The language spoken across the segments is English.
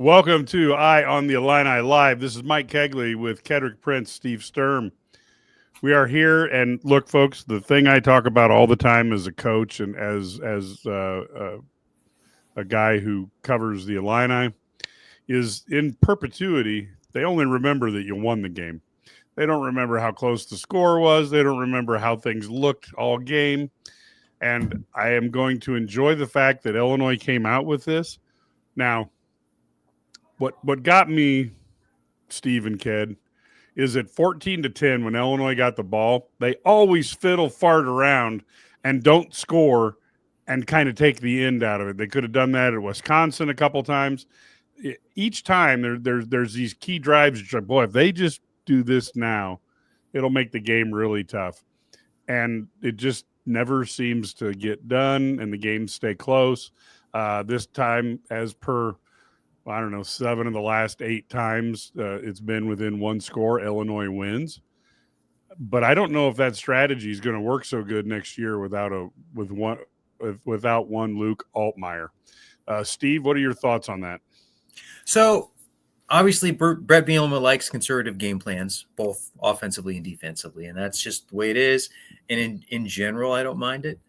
Welcome to Eye on the Illini Live. This is Mike Kegley with Kedrick Prince, Steve Sturm. We are here, and look, folks, the thing I talk about all the time as a coach and as a guy who covers the Illini is in perpetuity, they only remember that you won the game. They don't remember how close the score was. They don't remember how things looked all game. And I am going to enjoy the fact that Illinois came out with this. Now, what got me, Steve and Ked, is at 14-10 when Illinois got the ball, they always fiddle fart around and don't score and kind of take the end out of it. They could have done that at Wisconsin a couple times. Each time there's these key drives. Boy, if they just do this now, it'll make the game really tough. And it just never seems to get done, and the games stay close. This time, as per, 7 of the last 8 times it's been within one score, Illinois wins. But I don't know if that strategy is going to work so good next year without one Luke Altmaier. Steve, what are your thoughts on that? So, obviously, Brett Bielema likes conservative game plans, both offensively and defensively, and that's just the way it is. And in general, I don't mind it.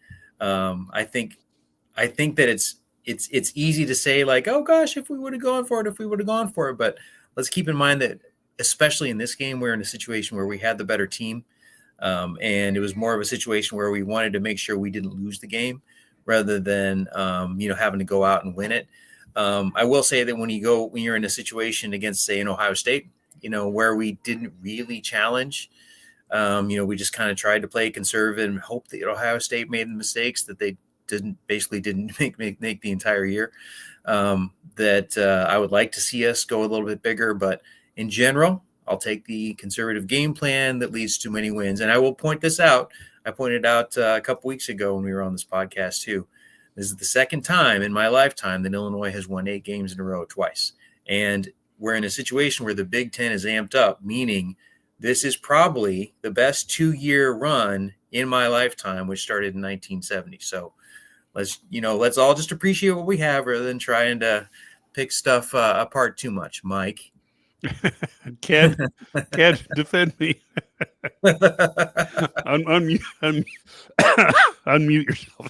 I think that it's easy to say, like, oh gosh, if we would have gone for it. But let's keep in mind that, especially in this game, we're in a situation where we had the better team, and it was more of a situation where we wanted to make sure we didn't lose the game rather than having to go out and win it. I will say that when you're in a situation against, say, an Ohio State, where we didn't really challenge, we just kind of tried to play conservative and hope that Ohio State made the mistakes that they didn't make the entire year. I would like to see us go a little bit bigger, but in general, I'll take the conservative game plan that leads to many wins. And I will point this out. I pointed out a couple weeks ago when we were on this podcast too. This is the second time in my lifetime that Illinois has won 8 games in a row twice. And we're in a situation where the Big Ten is amped up, meaning this is probably the best 2-year run in my lifetime, which started in 1970. So let's all just appreciate what we have rather than trying to pick stuff apart too much, Mike. Can't defend me. Unmute yourself.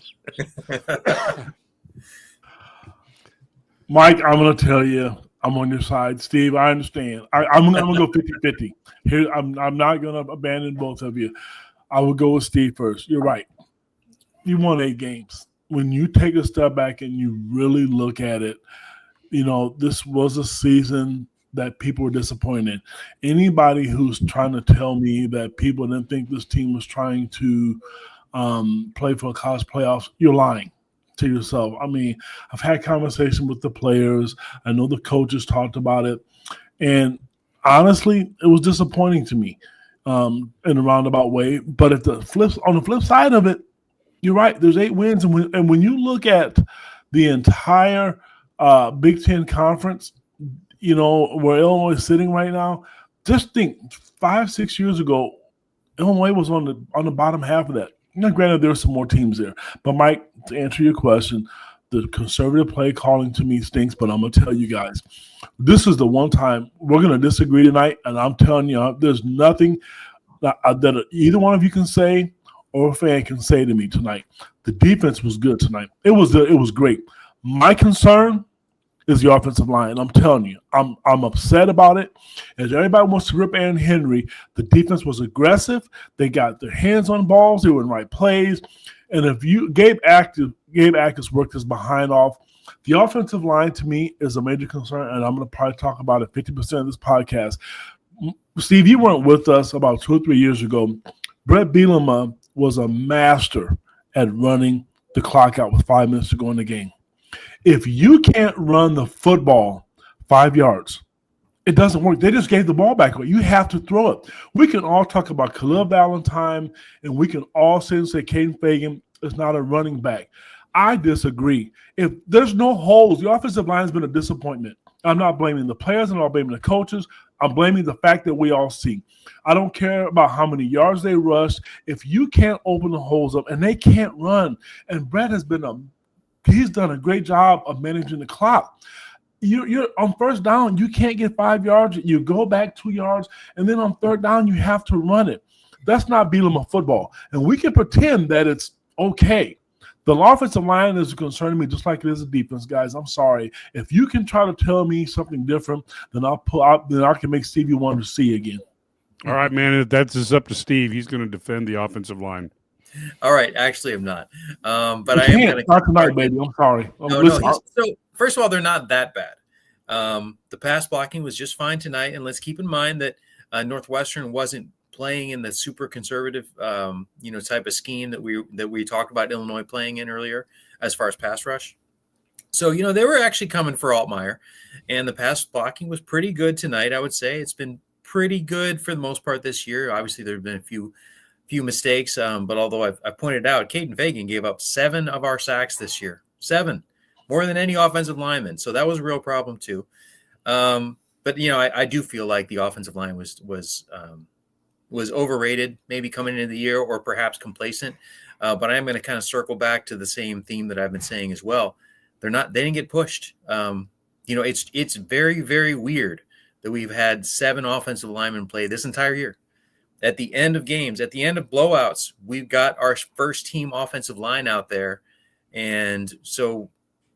Mike, I'm going to tell you, I'm on your side. Steve, I understand. I'm going to go 50-50. Here, I'm not going to abandon both of you. I will go with Steve first. You're right. You won 8 games. When you take a step back and you really look at it, this was a season that people were disappointed. Anybody who's trying to tell me that people didn't think this team was trying to play for a college playoffs, you're lying to yourself. I mean, I've had conversations with the players. I know the coaches talked about it. And honestly, it was disappointing to me in a roundabout way. But on the flip side of it, you're right. There's 8 wins. And when you look at the entire Big Ten Conference, where Illinois is sitting right now, just think 5-6 years ago, Illinois was on the bottom half of that. Now, granted, there's some more teams there. But, Mike, to answer your question, the conservative play calling to me stinks, but I'm going to tell you guys, this is the one time we're going to disagree tonight, and I'm telling you, there's nothing that either one of you can say or a fan can say to me tonight. The defense was good tonight. It was great. My concern is the offensive line. I'm telling you, I'm upset about it. As everybody wants to rip Aaron Henry, the defense was aggressive. They got their hands on balls. They were in right plays. And if Gabe Atkins worked his behind off, the offensive line to me is a major concern, and I'm going to probably talk about it 50% of this podcast. Steve, you weren't with us about 2 or 3 years ago. Brett Bielema was a master at running the clock out with 5 minutes to go in the game. If you can't run the football 5 yards, it doesn't work. They just gave the ball back away. You have to throw it. We can all talk about Khalil Valentine, and we can all say Caden Fagan is not a running back. I disagree. If there's no holes, the offensive line has been a disappointment. I'm not blaming the players. I'm not blaming the coaches. I'm blaming the fact that we all see. I don't care about how many yards they rush. If you can't open the holes up, and they can't run, and Brett has been he's done a great job of managing the clock. You're on first down, you can't get 5 yards. You go back 2 yards, and then on third down, you have to run it. That's not Bielema football. And we can pretend that it's okay. The offensive line is concerning me just like it is the defense, guys. I'm sorry. If you can try to tell me something different, then I can make Stevie Wonder see again. All right, man. That's just up to Steve. He's going to defend the offensive line. All right. Actually, I'm not. But I am going to start tonight, baby. I'm sorry. No. So first of all, they're not that bad. The pass blocking was just fine tonight, and let's keep in mind that Northwestern wasn't playing in the super conservative, type of scheme that we talked about Illinois playing in earlier as far as pass rush. So, they were actually coming for Altmaier, and the pass blocking was pretty good tonight. I would say it's been pretty good for the most part this year. Obviously, there have been a few mistakes, but although I pointed out, Caden Fagan gave up 7 of our sacks this year, 7, more than any offensive lineman. So that was a real problem too. But I do feel like the offensive line was overrated, maybe coming into the year, or perhaps complacent. But I am going to kind of circle back to the same theme that I've been saying as well. They didn't get pushed. It's very, very weird that we've had 7 offensive linemen play this entire year. At the end of games, at the end of blowouts, we've got our first team offensive line out there. And so,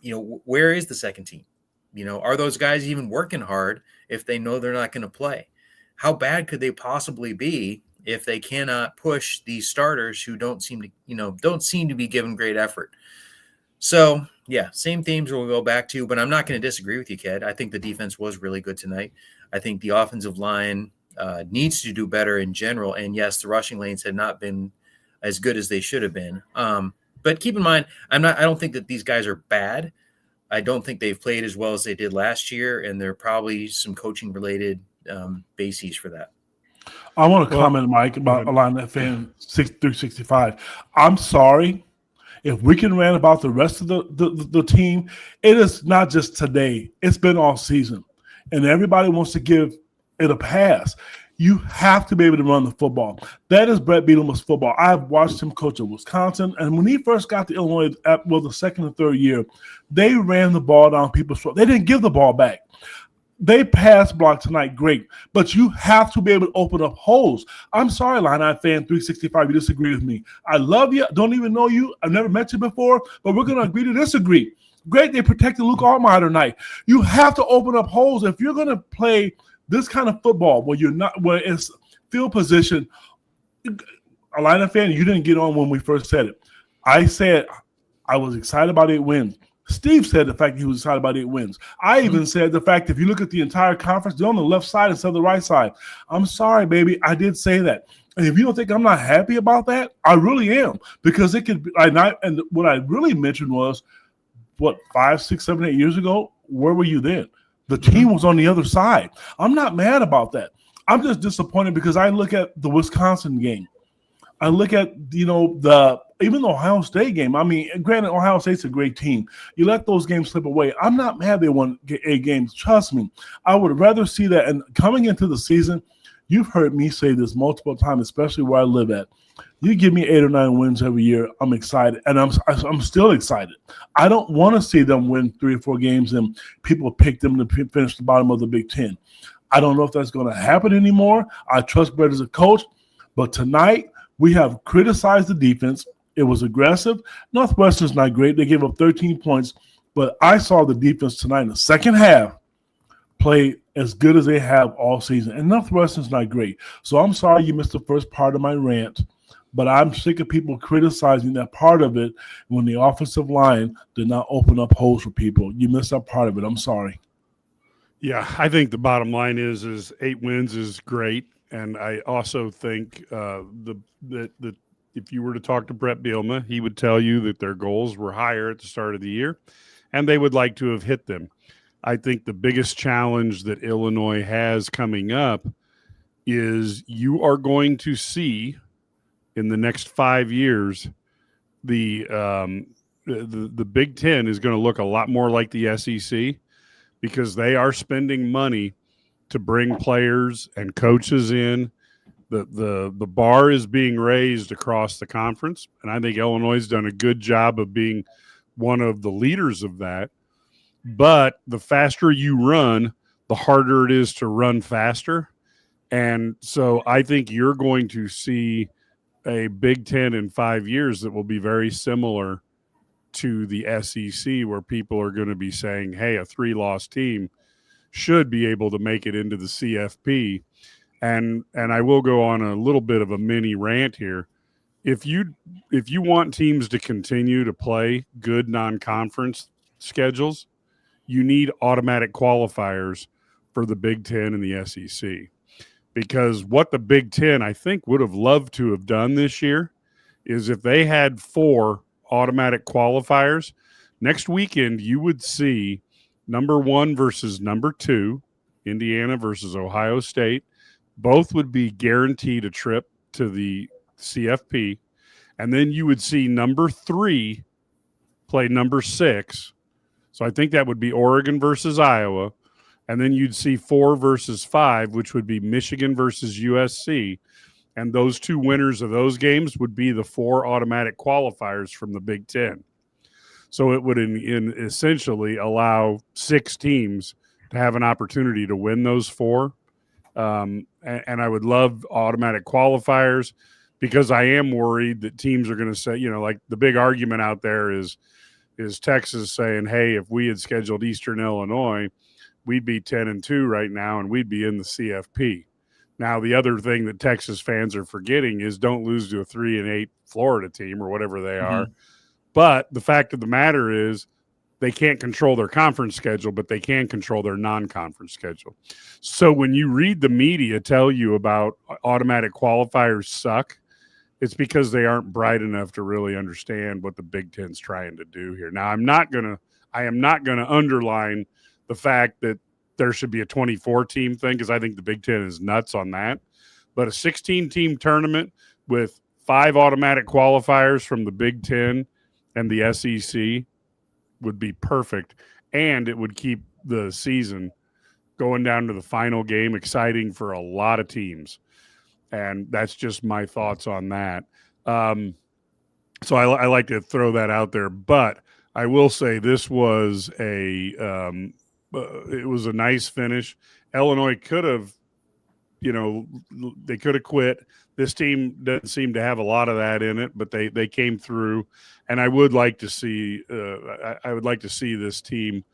where is the second team? Are those guys even working hard if they know they're not going to play? How bad could they possibly be if they cannot push these starters who don't seem to be given great effort? So, yeah, same themes we'll go back to, but I'm not going to disagree with you, Ked. I think the defense was really good tonight. I think the offensive line needs to do better in general. And yes, the rushing lanes have not been as good as they should have been. But keep in mind, I don't think that these guys are bad. I don't think they've played as well as they did last year, and there are probably some coaching related bases for that. I want to comment, Mike, about Illini fan 365. I'm sorry. If we can rant about the rest of the team, it is not just today. It's been all season. And everybody wants to give it a pass. You have to be able to run the football. That is Brett Bielema's football. I've watched him coach at Wisconsin, and when he first got to Illinois, the second and third year, they ran the ball down people's throats. They didn't give the ball back. They pass blocked tonight, great, but you have to be able to open up holes. I'm sorry, Illini fan 365, you disagree with me. I love you. Don't even know you. I've never met you before, but we're going to agree to disagree. Great, they protected Luke Altmaier tonight. You have to open up holes if you're going to play this kind of football where it's field position. Illini fan, you didn't get on when we first said it. I said I was excited about 8 wins. Steve said the fact he was excited about 8 wins. I even said the fact if you look at the entire conference, they're on the left side instead of the right side. I'm sorry, baby. I did say that. And if you don't think I'm not happy about that, I really am. Because it could be and what I really mentioned was, 5, 6, 7, 8 years ago, where were you then? The team was on the other side. I'm not mad about that. I'm just disappointed because I look at the Wisconsin game. I look at, even the Ohio State game. I mean, granted, Ohio State's a great team. You let those games slip away. I'm not mad they won 8 games. Trust me. I would rather see that. And coming into the season, you've heard me say this multiple times, especially where I live at. You give me 8 or 9 wins every year, I'm excited, and I'm still excited. I don't want to see them win 3 or 4 games and people pick them to finish the bottom of the Big Ten. I don't know if that's going to happen anymore. I trust Brett as a coach, but tonight we have criticized the defense. It was aggressive. Northwestern's not great. They gave up 13 points, but I saw the defense tonight in the second half play as good as they have all season, and Northwestern's not great. So I'm sorry you missed the first part of my rant. But I'm sick of people criticizing that part of it when the offensive line did not open up holes for people. You missed that part of it. I'm sorry. Yeah, I think the bottom line is 8 wins is great. And I also think that if you were to talk to Brett Bielema, he would tell you that their goals were higher at the start of the year, and they would like to have hit them. I think the biggest challenge that Illinois has coming up is you are going to see – in the next 5 years, the Big Ten is going to look a lot more like the SEC because they are spending money to bring players and coaches in. The bar is being raised across the conference, and I think Illinois has done a good job of being one of the leaders of that. but the faster you run, the harder it is to run faster. And so I think you're going to see a Big Ten in 5 years that will be very similar to the SEC, where people are going to be saying, hey, a 3-loss team should be able to make it into the CFP. And I will go on a little bit of a mini rant here. If you want teams to continue to play good non-conference schedules, you need automatic qualifiers for the Big Ten and the SEC. Because what the Big Ten, I think, would have loved to have done this year is if they had 4 automatic qualifiers, next weekend you would see number 1 versus number 2, Indiana versus Ohio State. Both would be guaranteed a trip to the CFP. And then you would see number 3 play number 6. So I think that would be Oregon versus Iowa. And then you'd see 4 versus 5, which would be Michigan versus USC. And those 2 winners of those games would be the 4 automatic qualifiers from the Big Ten. So it would essentially allow 6 teams to have an opportunity to win those 4. And I would love automatic qualifiers, because I am worried that teams are going to say, like the big argument out there is Texas saying, hey, if we had scheduled Eastern Illinois, we'd be 10-2 right now, and we'd be in the CFP. Now, the other thing that Texas fans are forgetting is don't lose to a 3-8 Florida team or whatever they are. But the fact of the matter is they can't control their conference schedule, but they can control their non-conference schedule. So when you read the media tell you about automatic qualifiers suck, it's because they aren't bright enough to really understand what the Big Ten's trying to do here. Now, I am not going to underline the fact that there should be a 24-team thing, because I think the Big Ten is nuts on that. But a 16-team tournament with 5 automatic qualifiers from the Big Ten and the SEC would be perfect, and it would keep the season going down to the final game exciting for a lot of teams. And that's just my thoughts on that. So I like to throw that out there. But I will say this was it was a nice finish. Illinois could have, they could have quit. This team doesn't seem to have a lot of that in it, but they came through. And I would like to see this team,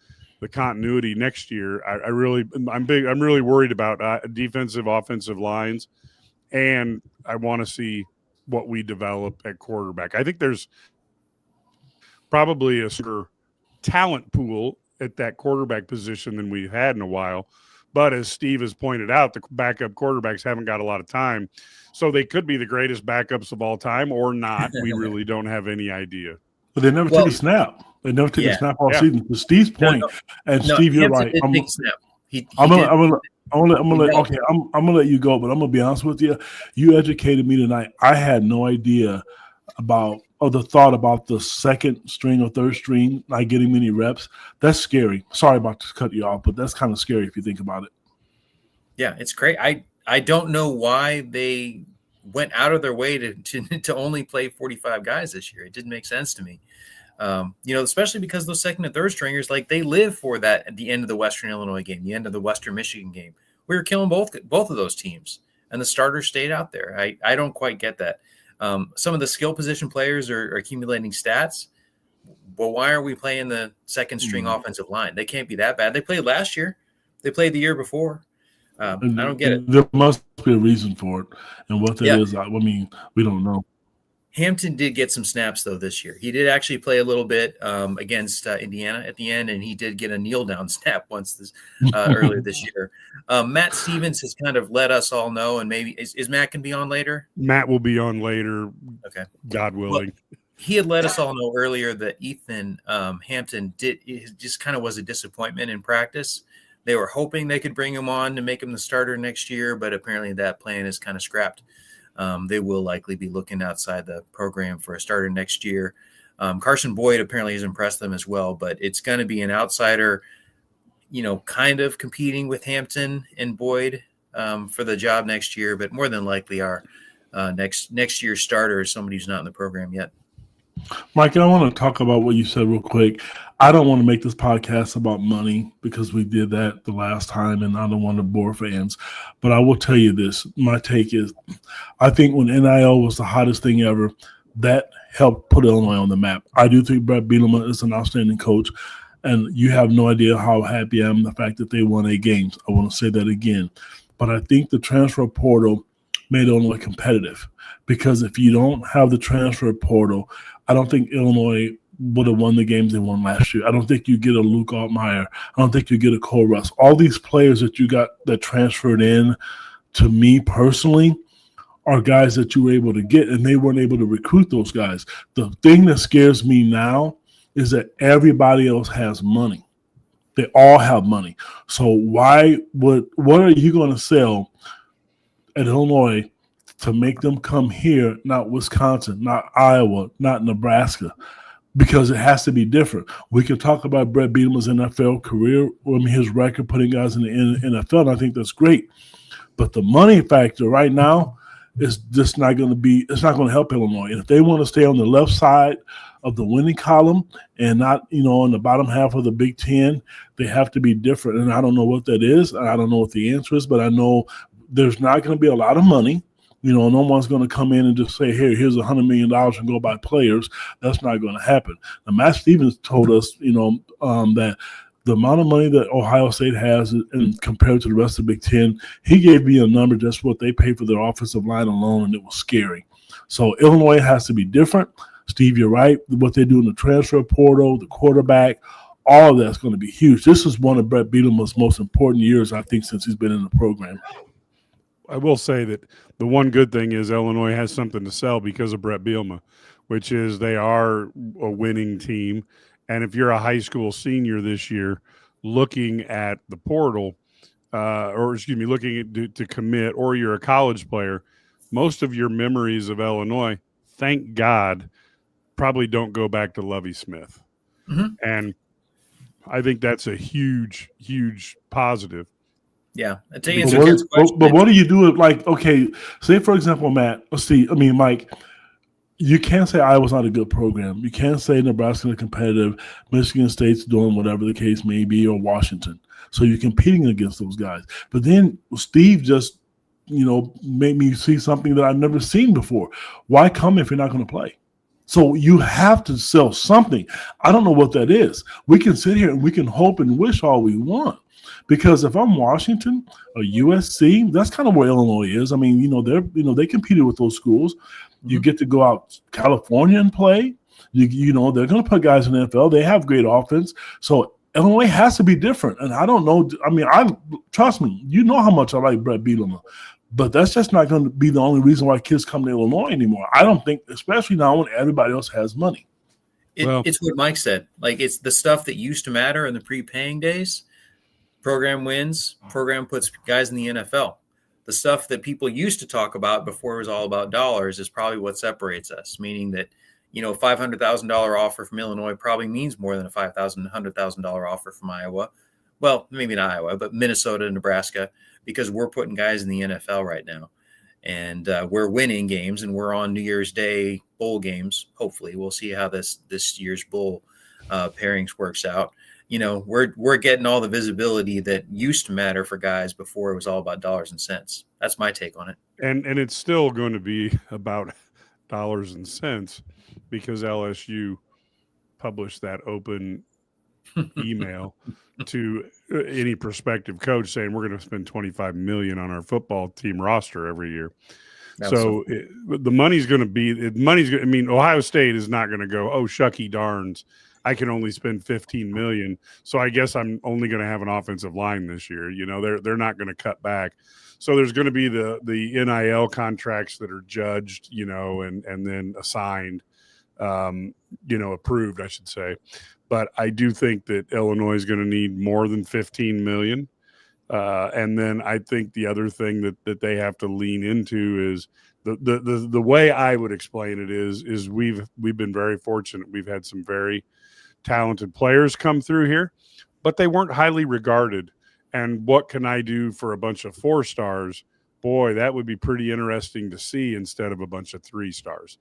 the continuity next year. I'm really worried about defensive, offensive lines, and I want to see what we develop at quarterback. I think there's probably a super talent pool at that quarterback position than we've had in a while. But as Steve has pointed out, the backup quarterbacks haven't got a lot of time. So they could be the greatest backups of all time or not. We really don't have any idea. But they never take a snap. They never take a snap all season. To Steve's point, Steve, you're right. I'm gonna let you go, but I'm gonna be honest with you. You educated me tonight. I had no idea the thought about the second string or third string not getting many reps. That's scary. Sorry about to cut you off, but that's kind of scary if you think about it. Yeah, it's great. I don't know why they went out of their way to only play 45 guys this year. It didn't make sense to me. Especially because those second and third stringers, like, they live for that at the end of the Western Illinois game, the end of the Western Michigan game. We were killing both of those teams, and the starters stayed out there. I don't quite get that. Some of the skill position players are accumulating stats. Well, why are we playing the second string offensive line? They can't be that bad. They played last year. They played the year before. I don't get it. There must be a reason for it. And what that is, we don't know. Hampton did get some snaps, though, this year. He did actually play a little bit against Indiana at the end, and he did get a kneel-down snap once earlier this year. Matt Stevens has kind of let us all know, and maybe – is Matt going to be on later? Matt will be on later, okay, God willing. Well, he had let us all know earlier that Ethan Hampton just kind of was a disappointment in practice. They were hoping they could bring him on to make him the starter next year, but apparently that plan is kind of scrapped. They will likely be looking outside the program for a starter next year. Carson Boyd apparently has impressed them as well, but it's going to be an outsider, kind of competing with Hampton and Boyd for the job next year, but more than likely our next year's starter is somebody who's not in the program yet. Mike, I want to talk about what you said real quick. I don't want to make this podcast about money because we did that the last time, and I don't want to bore fans. But I will tell you this. My take is I think when NIL was the hottest thing ever, that helped put Illinois on the map. I do think Brett Bielema is an outstanding coach, and you have no idea how happy I am the fact that they won 8 games. I want to say that again. But I think the transfer portal made Illinois competitive because if you don't have the transfer portal, I don't think Illinois would have won the games they won last year. I don't think you get a Luke Altmaier. I don't think you get a Cole Russ. All these players that you got that transferred in, to me personally, are guys that you were able to get, and they weren't able to recruit those guys. The thing that scares me now is that everybody else has money. They all have money. So what are you going to sell at Illinois to make them come here, not Wisconsin, not Iowa, not Nebraska? Because it has to be different. We can talk about Brett Bielema's NFL career, his record putting guys in the NFL, and I think that's great. But the money factor right now is just not going to be – it's not going to help Illinois. And if they want to stay on the left side of the winning column and not, in the bottom half of the Big Ten, they have to be different. And I don't know what that is. I don't know what the answer is, but I know there's not going to be a lot of money. No one's going to come in and just say, here's $100 million and go buy players. That's not going to happen. Now, Matt Stevens told us, that the amount of money that Ohio State has and compared to the rest of the Big Ten, he gave me a number just what they pay for their offensive line alone, and it was scary. So Illinois has to be different. Steve, you're right. What they do in the transfer portal, the quarterback, all of that's going to be huge. This is one of Brett Bielema's most important years, I think, since he's been in the program. I will say that the one good thing is Illinois has something to sell because of Brett Bielema, which is they are a winning team. And if you're a high school senior this year looking at the portal, looking at to commit, or you're a college player, most of your memories of Illinois, thank God, probably don't go back to Lovie Smith. Mm-hmm. And I think that's a huge, huge positive. Yeah. But what do you do if, okay, say, for example, Mike, you can't say Iowa's not a good program. You can't say Nebraska's not competitive. Michigan State's doing whatever the case may be, or Washington. So you're competing against those guys. But then Steve just, made me see something that I've never seen before. Why come if you're not going to play? So you have to sell something. I don't know what that is. We can sit here and we can hope and wish all we want. Because if I'm Washington or USC, that's kind of where Illinois is. I mean, they competed with those schools. You get to go out California and play. They're going to put guys in the NFL. They have great offense. So Illinois has to be different. And I don't know. I mean, trust me, you know how much I like Brett Bielema. But that's just not going to be the only reason why kids come to Illinois anymore. I don't think, especially now when everybody else has money. It's what Mike said. Like, it's the stuff that used to matter in the pre-paying days. Program wins. Program puts guys in the NFL. The stuff that people used to talk about before it was all about dollars is probably what separates us, meaning that, a $500,000 offer from Illinois probably means more than a $100,000 offer from Iowa. Well, maybe not Iowa, but Minnesota and Nebraska, because we're putting guys in the NFL right now. And we're winning games, and we're on New Year's Day bowl games. Hopefully we'll see how this year's bowl pairings works out. We're getting all the visibility that used to matter for guys before it was all about dollars and cents. That's my take on it. And it's still going to be about dollars and cents because LSU published that open email to any prospective coach saying we're going to spend $25 million on our football team roster every year. So the money's going to be Ohio State is not going to go, oh, shucky darns, I can only spend $15 million. So I guess I'm only going to have an offensive line this year. They're not going to cut back. So there's going to be the NIL contracts that are judged, and then assigned, approved, I should say. But I do think that Illinois is going to need more than $15 million. And then I think the other thing that they have to lean into is the way I would explain it is we've been very fortunate. We've had some very talented players come through here, but they weren't highly regarded. And what can I do for a bunch of 4 stars? Boy, that would be pretty interesting to see instead of a bunch of 3 stars.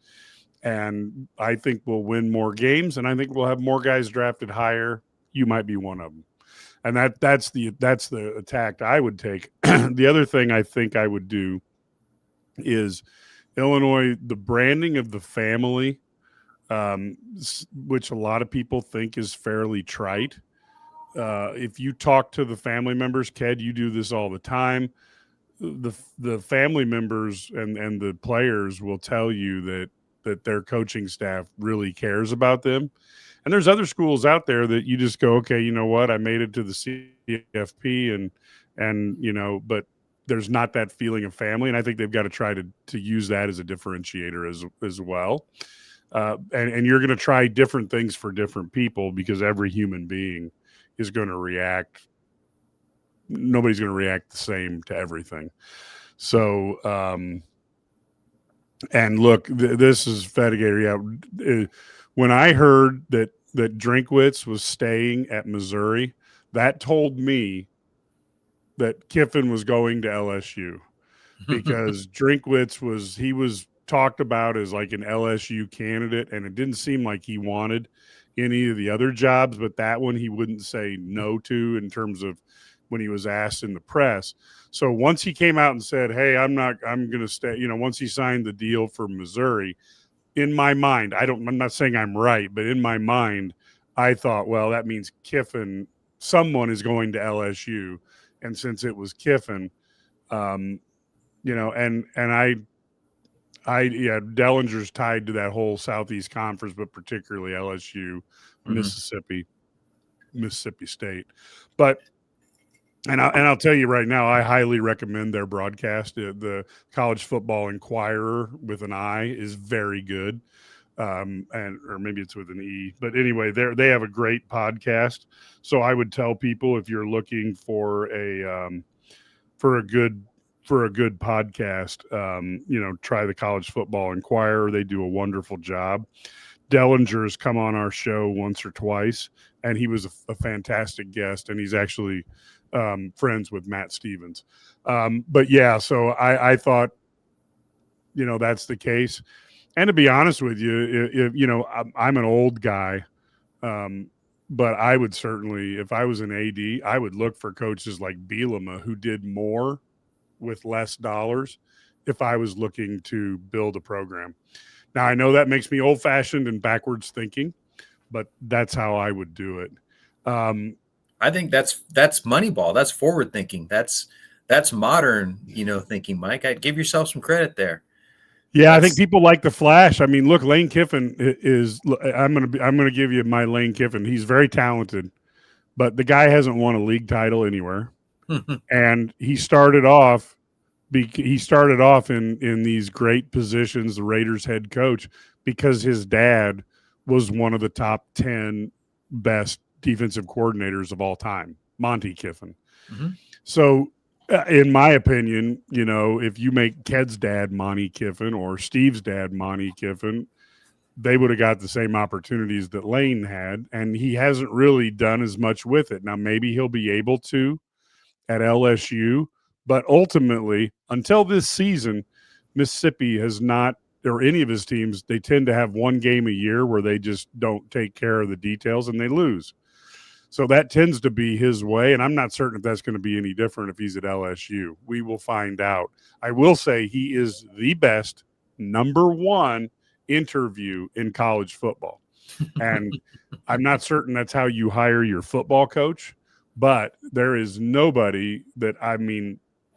And I think we'll win more games, and I think we'll have more guys drafted higher. You might be one of them. And that's the attack I would take. The other thing I think I would do is Illinois, the branding of the family, which a lot of people think is fairly trite. If you talk to the family members, Ked, you do this all the time. The family members and the players will tell you that their coaching staff really cares about them. And there's other schools out there that you just go, okay, you know what? I made it to the CFP and but there's not that feeling of family. And I think they've got to try to use that as a differentiator as well. And you're going to try different things for different people because every human being is going to react. Nobody's going to react the same to everything. So, and look, this is Fedigator. Yeah. When I heard that Drinkwitz was staying at Missouri, that told me that Kiffin was going to LSU because Drinkwitz was talked about as like an LSU candidate, and it didn't seem like he wanted any of the other jobs, but that one he wouldn't say no to in terms of when he was asked in the press. So once he came out and said, hey, I'm going to stay, once he signed the deal for Missouri, in my mind, I'm not saying I'm right, but in my mind, I thought, well, that means Kiffin, someone is going to LSU. And since it was Kiffin, and Dellinger's tied to that whole Southeast Conference, but particularly LSU, Mississippi State. But I'll tell you right now, I highly recommend their broadcast. The College Football Inquirer with an I is very good, or maybe it's with an E. But anyway, they have a great podcast. So I would tell people if you're looking for a good podcast, try the College Football Inquirer. They do a wonderful job. Dellinger's come on our show once or twice, and he was a fantastic guest, and he's actually friends with Matt Stevens. But yeah, so I thought, that's the case. And to be honest with you, I'm an old guy, but I would certainly, if I was an AD, I would look for coaches like Bielema who did more with less dollars if I was looking to build a program. Now, I know that makes me old-fashioned and backwards thinking, but that's how I would do it. I think that's Moneyball. That's forward thinking. That's modern, thinking, Mike. I'd give yourself some credit there. Yeah, I think people like the flash. I mean, look, Lane Kiffin is. I'm gonna give you my Lane Kiffin. He's very talented, but the guy hasn't won a league title anywhere, and he started off. He started off in these great positions, the Raiders head coach, because his dad was one of the top 10 best defensive coordinators of all time, Monty Kiffin. So in my opinion, if you make Ked's dad Monty Kiffin or Steve's dad Monty Kiffin, they would have got the same opportunities that Lane had, and he hasn't really done as much with it. Now, maybe he'll be able to at LSU, but ultimately, until this season, Mississippi has not, or any of his teams, they tend to have one game a year where they just don't take care of the details and they lose. So that tends to be his way, and I'm not certain if that's going to be any different if he's at LSU. We will find out. I will say he is the best number one interview in college football. And I'm not certain that's how you hire your football coach, but there is nobody that,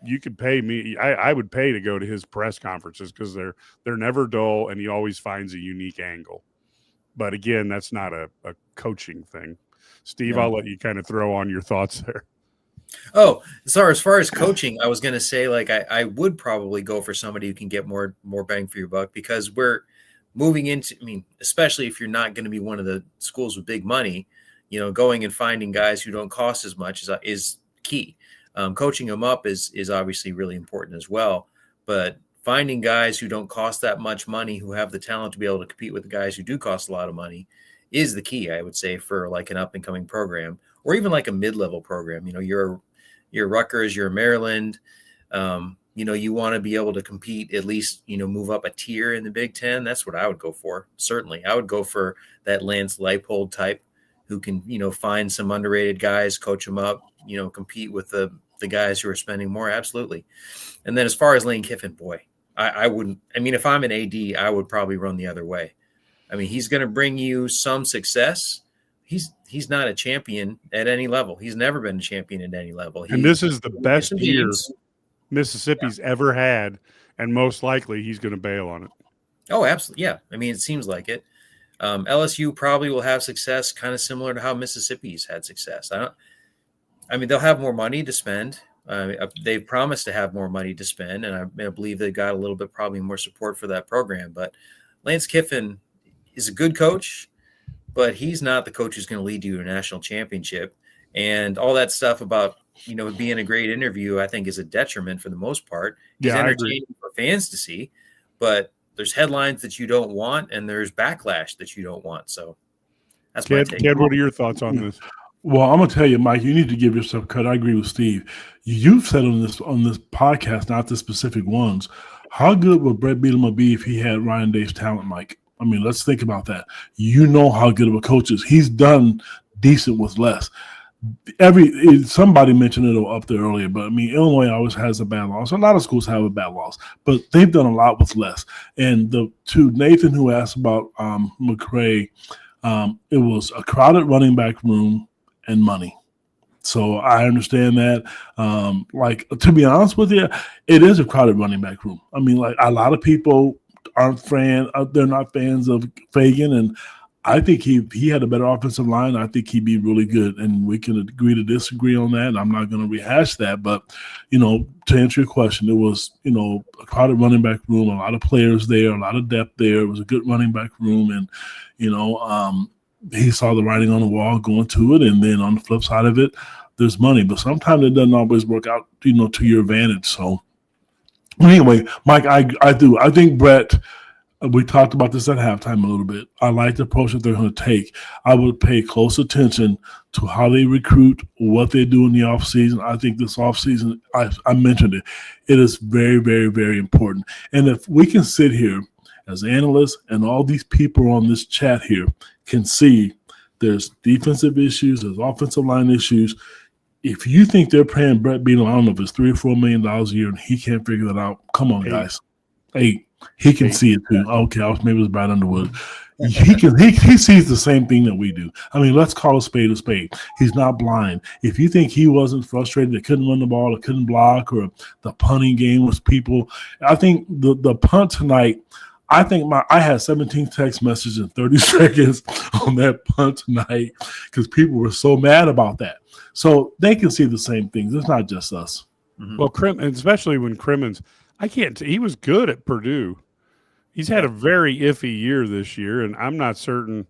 you could pay me. I would pay to go to his press conferences because they're never dull, and he always finds a unique angle. But again, that's not a coaching thing. Steve, I'll let you kind of throw on your thoughts there. Oh, so as far as coaching, I was going to say, I would probably go for somebody who can get more bang for your buck, because we're moving into, especially if you're not going to be one of the schools with big money, going and finding guys who don't cost as much is key. Coaching them up is obviously really important as well, but finding guys who don't cost that much money, who have the talent to be able to compete with the guys who do cost a lot of money, is the key, I would say, for like an up and coming program, or even like a mid-level program. You're Rutgers, you're Maryland, you want to be able to compete, at least, move up a tier in the Big Ten. That's what I would go for. Certainly. I would go for that Lance Leipold type who can, find some underrated guys, coach them up, compete with the guys who are spending more. Absolutely. And then as far as Lane Kiffin, boy, I wouldn't, if I'm an AD, I would probably run the other way. He's going to bring you some success. He's not a champion at any level. He's never been a champion at any level. And this is the best year Mississippi's ever had, and most likely he's going to bail on it. Oh, absolutely. Yeah. It seems like it. LSU probably will have success kind of similar to how Mississippi's had success. They'll have more money to spend. They've promised to have more money to spend, and I believe they got a little bit probably more support for that program. But Lance Kiffin is a good coach, but he's not the coach who's going to lead you to a national championship. And all that stuff about, being a great interview, I think is a detriment for the most part. He's entertaining for fans to see, but there's headlines that you don't want, and there's backlash that you don't want. So that's my take. Ted, what are your thoughts on this? Well, I'm gonna tell you, Mike, you need to give yourself credit. I agree with Steve. You've said on this podcast, not the specific ones, how good would Brett Bielema be if he had Ryan Day's talent, Mike? Let's think about that. You know how good of a coach is. He's done decent with less. Somebody mentioned it up there earlier, but Illinois always has a bad loss. A lot of schools have a bad loss, but they've done a lot with less. And to Nathan, who asked about McCray, it was a crowded running back room and money. So I understand that. To be honest with you, it is a crowded running back room. A lot of people they're not fans of Fagan, and I think he had a better offensive line. I think he'd be really good, and we can agree to disagree on that. I'm not going to rehash that, but to answer your question, it was a crowded running back room, a lot of players there, a lot of depth there. It was a good running back room, and he saw the writing on the wall going to it. And then on the flip side of it, there's money, but sometimes it doesn't always work out to your advantage. So anyway, Mike, I do. I think Brett. We talked about this at halftime a little bit. I like the approach that they're going to take. I would pay close attention to how they recruit, what they do in the offseason. I think this offseason, I mentioned it, it is very, very, very important. And if we can sit here as analysts and all these people on this chat here can see there's defensive issues, there's offensive line issues. If you think they're paying Brett Bielema, I don't know if it's $3 or $4 million a year and he can't figure that out, come on, guys. Hey. He can see it too. Okay, maybe it was Brad Underwood. He sees the same thing that we do. Let's call a spade a spade. He's not blind. If you think he wasn't frustrated, that couldn't run the ball, or couldn't block, or the punting game was people, I think the punt tonight. I had 17 text messages in 30 seconds on that punt tonight because people were so mad about that. So they can see the same things. It's not just us. Mm-hmm. Well, especially when Crimmins. He was good at Purdue. He's had a very iffy year this year, and I'm not certain.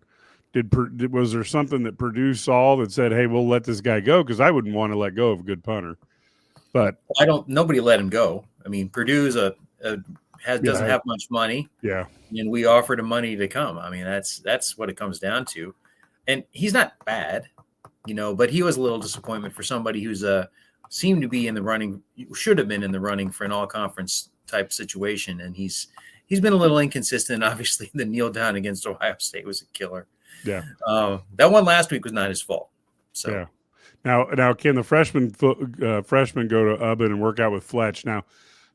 Was there something that Purdue saw that said, "Hey, we'll let this guy go"? Because I wouldn't want to let go of a good punter. But nobody let him go. Purdue doesn't have much money. Yeah, and we offered him money to come. That's what it comes down to. And he's not bad, but he was a little disappointment for somebody who's seemed to be in the running, should have been in the running for an all-conference type situation, and he's been a little inconsistent. Obviously, the kneel down against Ohio State was a killer. Yeah, that one last week was not his fault. So yeah. Now can the freshmen go to Ubben and work out with Fletch? Now,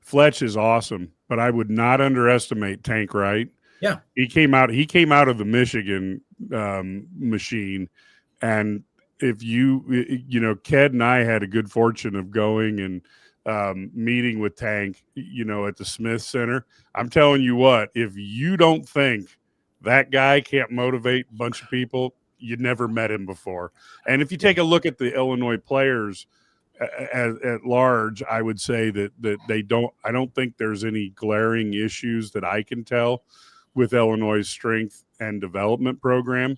Fletch is awesome, but I would not underestimate Tank Wright. Yeah, he came out of the Michigan machine, and if Ked and I had a good fortune of going and meeting with Tank, at the Smith Center. I'm telling you what, if you don't think that guy can't motivate a bunch of people, you never met him before. And if you take a look at the Illinois players at large, I would say that I don't think there's any glaring issues that I can tell with Illinois' strength and development program.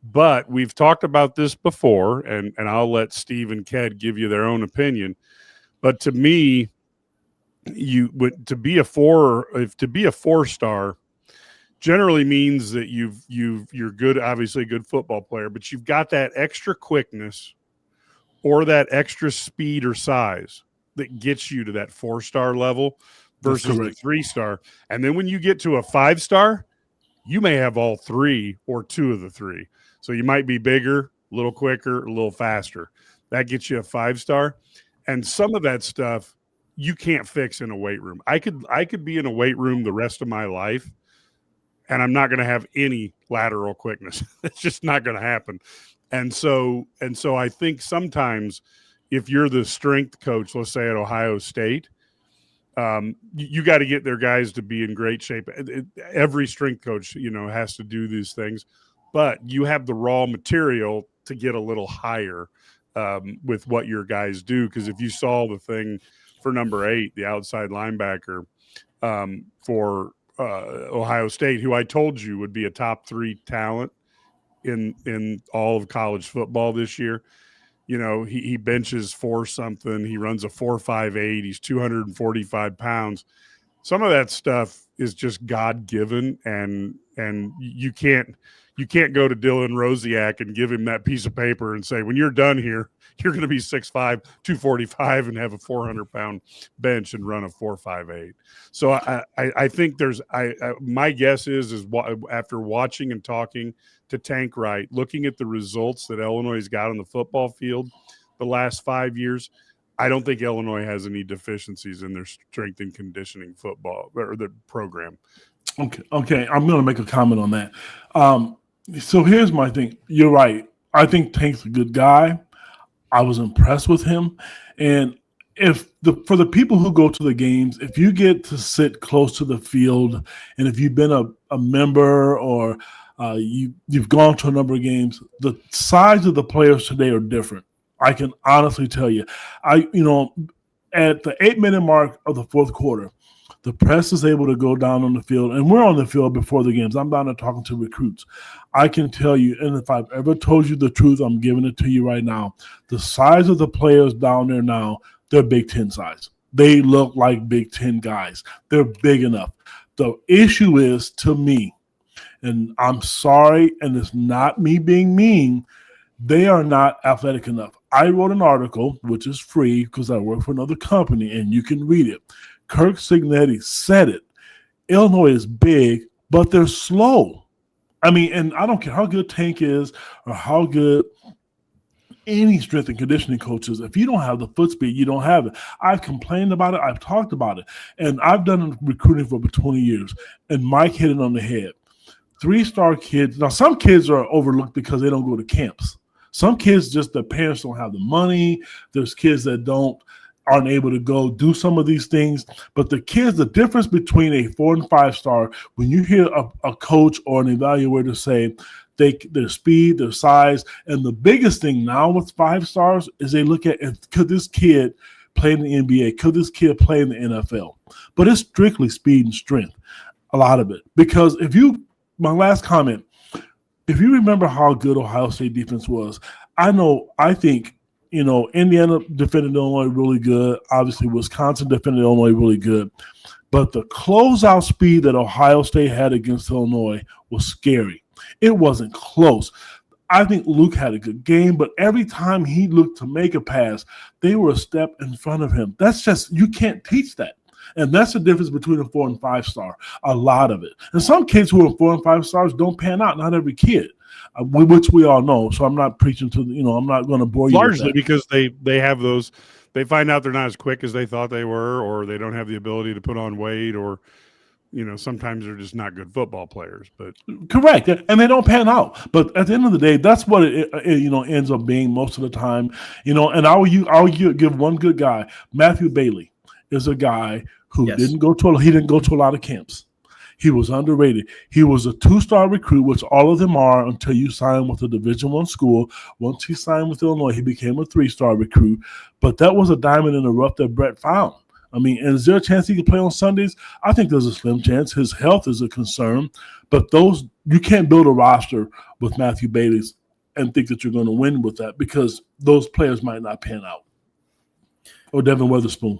But we've talked about this before, and I'll let Steve and Ked give you their own opinion. But to me, to be a 4-star generally means that you're good, obviously a good football player, but you've got that extra quickness or that extra speed or size. that gets you to that 4-star level That's versus the correct. 3-star. And then when you get to a 5-star, you may have all 3 or 2 of the 3. So you might be bigger, a little quicker, a little faster. That gets you a 5-star. And some of that stuff you can't fix in a weight room. I could be in a weight room the rest of my life, and I'm not going to have any lateral quickness. It's just not going to happen. And so I think sometimes if you're the strength coach, let's say at Ohio State, you got to get their guys to be in great shape. Every strength coach, has to do these things, but you have the raw material to get a little higher with what your guys do. Because if you saw the thing for number 8, the outside linebacker for Ohio State, who I told you would be a top 3 talent in all of college football this year. He benches 4 something. He runs a 4.58. He's 245 pounds. Some of that stuff is just God-given, and you can't go to Dylan Rosiak and give him that piece of paper and say, when you're done here, you're going to be 6'5", 245 and have a 400-pound bench and run a 4.58. So I think my guess is after watching and talking to Tank Wright, looking at the results that Illinois has got on the football field the last 5 years, I don't think Illinois has any deficiencies in their strength and conditioning football or the program. Okay. I'm going to make a comment on that. So here's my thing. You're right. I think Tank's a good guy. I was impressed with him. And for the people who go to the games, if you get to sit close to the field, and if you've been a member or you've gone to a number of games, the size of the players today are different. I can honestly tell you. At the 8-minute mark of the fourth quarter, the press is able to go down on the field, and we're on the field before the games. I'm down there talking to recruits. I can tell you, and if I've ever told you the truth, I'm giving it to you right now. The size of the players down there now, they're Big Ten size. They look like Big Ten guys. They're big enough. The issue is, to me, and I'm sorry, and it's not me being mean, they are not athletic enough. I wrote an article, which is free because I work for another company, and you can read it. Kirk Signetti said it. Illinois is big, but they're slow. I mean, and I don't care how good Tank is or how good any strength and conditioning coach is. If you don't have the foot speed, you don't have it. I've complained about it. I've talked about it. And I've done recruiting for over 20 years, and Mike hit it on the head. 3-star kids. Now, some kids are overlooked because they don't go to camps. Some kids just, the parents don't have the money. There's kids that aren't able to go do some of these things. But the difference between a 4 and 5-star, when you hear a coach or an evaluator say their speed, their size, and the biggest thing now with 5 stars is they look at, could this kid play in the NBA? Could this kid play in the NFL? But it's strictly speed and strength, a lot of it. Because my last comment, if you remember how good Ohio State defense was, I think Indiana defended Illinois really good. Obviously, Wisconsin defended Illinois really good. But the closeout speed that Ohio State had against Illinois was scary. It wasn't close. I think Luke had a good game, but every time he looked to make a pass, they were a step in front of him. That's just, you can't teach that. And that's the difference between a 4 and 5-star, a lot of it. And some kids who are 4 and 5 stars don't pan out, not every kid. Which we all know, so I'm not preaching to I'm not going to bore you. Largely because they have those, they find out they're not as quick as they thought they were, or they don't have the ability to put on weight, or sometimes they're just not good football players. But correct, and they don't pan out. But at the end of the day, that's what it ends up being most of the time. And I'll give one good guy. Matthew Bailey is a guy who didn't go to a lot of camps. He was underrated. He was a 2-star recruit, which all of them are until you sign with a Division I school. Once he signed with Illinois, he became a 3-star recruit. But that was a diamond in the rough that Brett found. I mean, and is there a chance he can play on Sundays? I think there's a slim chance. His health is a concern. But you can't build a roster with Matthew Bailey and think that you're going to win with that, because those players might not pan out. Or Devin Witherspoon.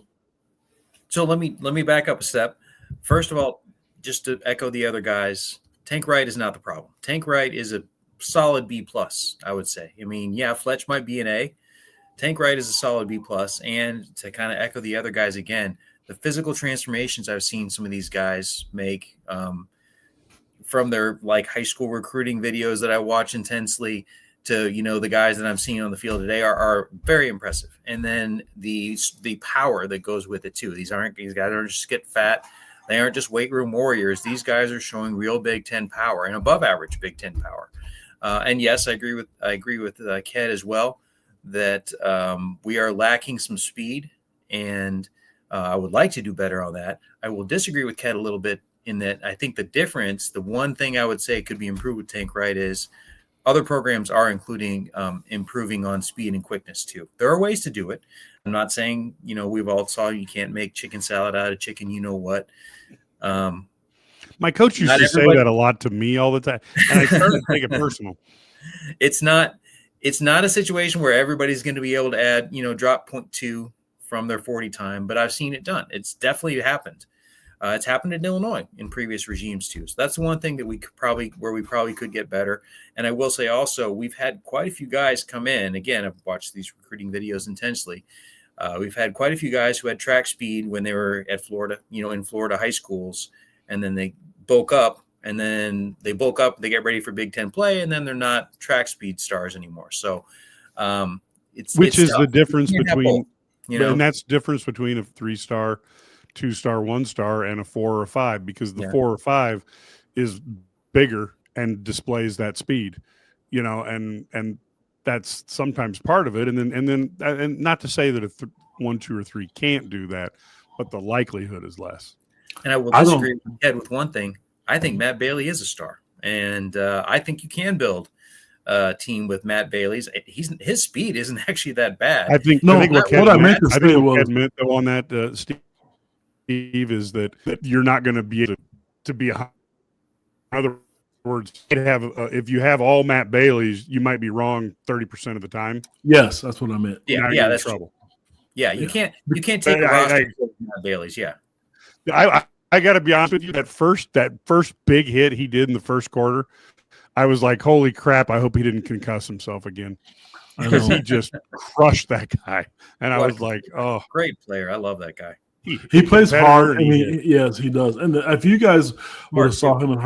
So let me back up a step. First of all, just to echo the other guys, Tank Wright is not the problem. Tank Wright is a solid B+, I would say. I mean, yeah, Fletch might be an A, Tank Wright is a solid B+. And to kind of echo the other guys again, the physical transformations I've seen some of these guys make from their like high school recruiting videos that I watch intensely to, you know, the guys that I'm seeing on the field today are very impressive. And then the power that goes with it too. These guys aren't just get fat. They aren't just weight room warriors. These guys are showing real Big Ten power and above average Big Ten power. And yes, I agree with Ked as well that we are lacking some speed, and I would like to do better on that. I will disagree with Ked a little bit in that I think the one thing I would say could be improved with Tank Wright is other programs are including improving on speed and quickness too. There are ways to do it. I'm not saying, you know, we've all saw you can't make chicken salad out of chicken, you know what. My coach used to say that a lot to me all the time, and I started to take it personal. It's not a situation where everybody's going to be able to add, you know, drop 0.2 from their 40 time, but I've seen it done. It's definitely happened. It's happened in Illinois in previous regimes too. So that's one thing that we probably could get better. And I will say also, we've had quite a few guys come in. Again, I've watched these recruiting videos intensely. We've had quite a few guys who had track speed when they were at Florida, you know, in Florida high schools, and then they bulk up, they get ready for Big Ten play, and then they're not track speed stars anymore. So it's the difference between, both, you know, and that's the difference between a 3-star, 2-star, 1-star, and a 4 or 5, because the 4 or 5 is bigger and displays that speed, you know, and that's sometimes part of it. And not to say that a 1, 2, or 3 can't do that, but the likelihood is less. And I will disagree with Ed with one thing. I think Matt Bailey is a star, and I think you can build a team with Matt Bailey's. His speed isn't actually that bad. I think what I meant though on that, Steve, is that you're not going to be able to be in other words, if you have all Matt Baileys, you might be wrong 30% of the time. Yes, that's what I meant. Yeah, that's trouble. Yeah, you can't take a roster of Matt Baileys. Yeah. I got to be honest with you. That first big hit he did in the first quarter, I was like, "Holy crap! I hope he didn't concuss himself again." Because he just crushed that guy, and I was like, "Oh, great player! I love that guy." He plays hard. I mean, yes, he does. And if you guys would have saw him in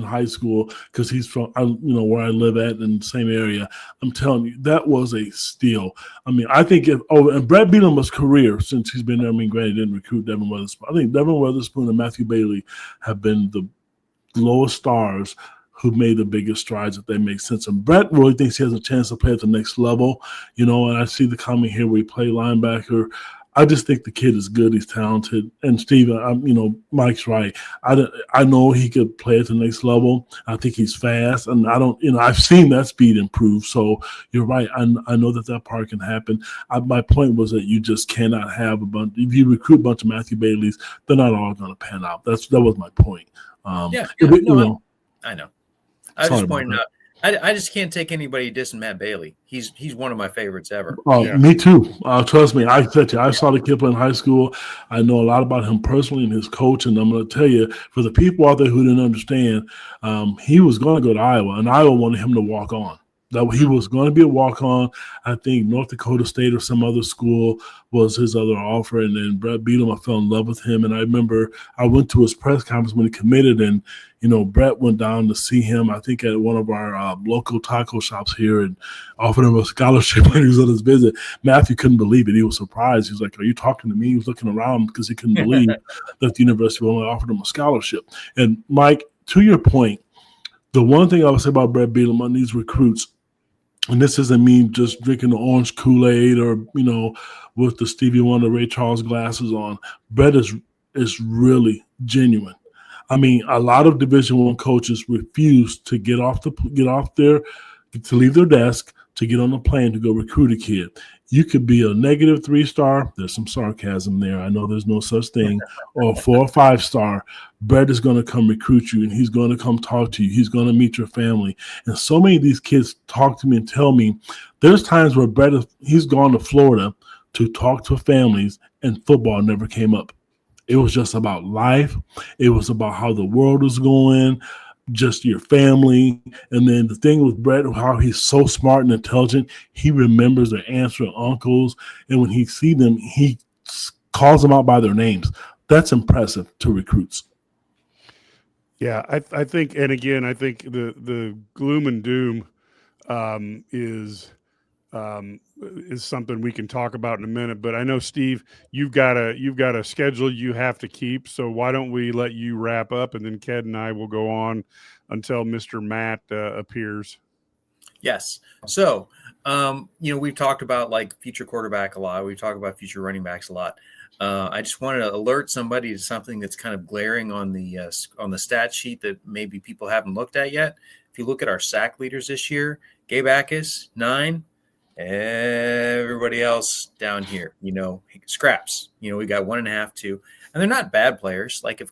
high school, because he's from, where I live at in the same area, I'm telling you, that was a steal. I mean, I think and Brett Bielema's career since he's been there. I mean, granted, he didn't recruit Devin Weatherspoon. I think Devin Weatherspoon and Matthew Bailey have been the lowest stars who made the biggest strides, if they make sense. And Brett really thinks he has a chance to play at the next level, and I see the comment here where he played linebacker. I just think the kid is good. He's talented. And Steve, Mike's right. I know he could play at the next level. I think he's fast, and I've seen that speed improve. So you're right. I know that part can happen. My point was that you just cannot have a bunch. If you recruit a bunch of Matthew Baileys, they're not all going to pan out. That was my point. I know. I was just pointing out. I just can't take anybody dissing Matt Bailey. He's one of my favorites ever. Oh, yeah. Me too. Trust me. I saw the kid play in high school. I know a lot about him personally and his coach. And I'm going to tell you, for the people out there who didn't understand, he was going to go to Iowa, and Iowa wanted him to walk on. That he was going to be a walk-on. I think North Dakota State or some other school was his other offer, and then Brett Bielema fell in love with him. And I remember I went to his press conference when he committed, and Brett went down to see him, I think, at one of our local taco shops here, and offered him a scholarship when he was on his visit. Matthew couldn't believe it. He was surprised. He was like, "Are you talking to me?" He was looking around because he couldn't believe that the University of Illinois offered him a scholarship. And Mike, to your point, the one thing I would say about Brett Bielema and these recruits, and this isn't me just drinking the orange Kool-Aid or, with the Stevie Wonder, Ray Charles glasses on. Brett is really genuine. I mean, a lot of Division I coaches refuse to to leave their desk, to get on the plane to go recruit a kid. You could be a negative 3-star. There's some sarcasm there. I know there's no such thing. Or a 4 or 5-star. Brett is going to come recruit you, and he's going to come talk to you. He's going to meet your family. And so many of these kids talk to me and tell me there's times where he's gone to Florida to talk to families, and football never came up. It was just about life. It was about how the world was going. just your family. And then the thing with Brett, how he's so smart and intelligent, he remembers their aunts or uncles. And when he sees them, he calls them out by their names. That's impressive to recruits. Yeah, I think, and again, I think the gloom and doom is something we can talk about in a minute. But I know, Steve, you've got a schedule you have to keep. So why don't we let you wrap up, and then Ked and I will go on until Mr. Matt appears. Yes. So, we've talked about like future quarterback a lot. We've talked about future running backs a lot. I just wanted to alert somebody to something that's kind of glaring on the stat sheet that maybe people haven't looked at yet. If you look at our sack leaders this year, Gabe Akis, 9. Everybody else down here, scraps. We got 1.5, 2, and they're not bad players. Like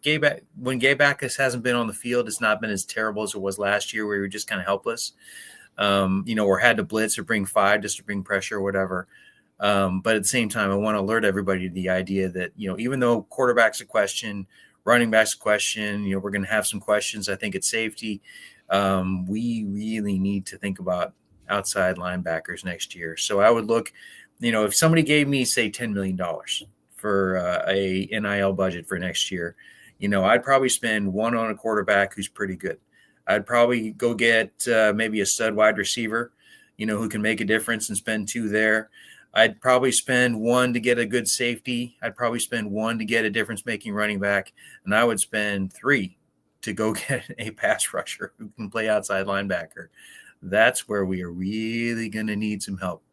when Gabe Akis hasn't been on the field, it's not been as terrible as it was last year, where we were just kind of helpless. Or had to blitz or bring 5 just to bring pressure or whatever. But at the same time, I want to alert everybody to the idea that, even though quarterback's a question, running back's a question, we're going to have some questions, I think, at safety. We really need to think about outside linebackers next year. So I would look, if somebody gave me, say, $10 million for a NIL budget for next year, I'd probably spend 1 on a quarterback who's pretty good. I'd probably go get maybe a stud wide receiver, who can make a difference, and spend 2 there. I'd probably spend 1 to get a good safety. I'd probably spend 1 to get a difference-making running back. And I would spend 3 to go get a pass rusher who can play outside linebacker. That's where we are really going to need some help.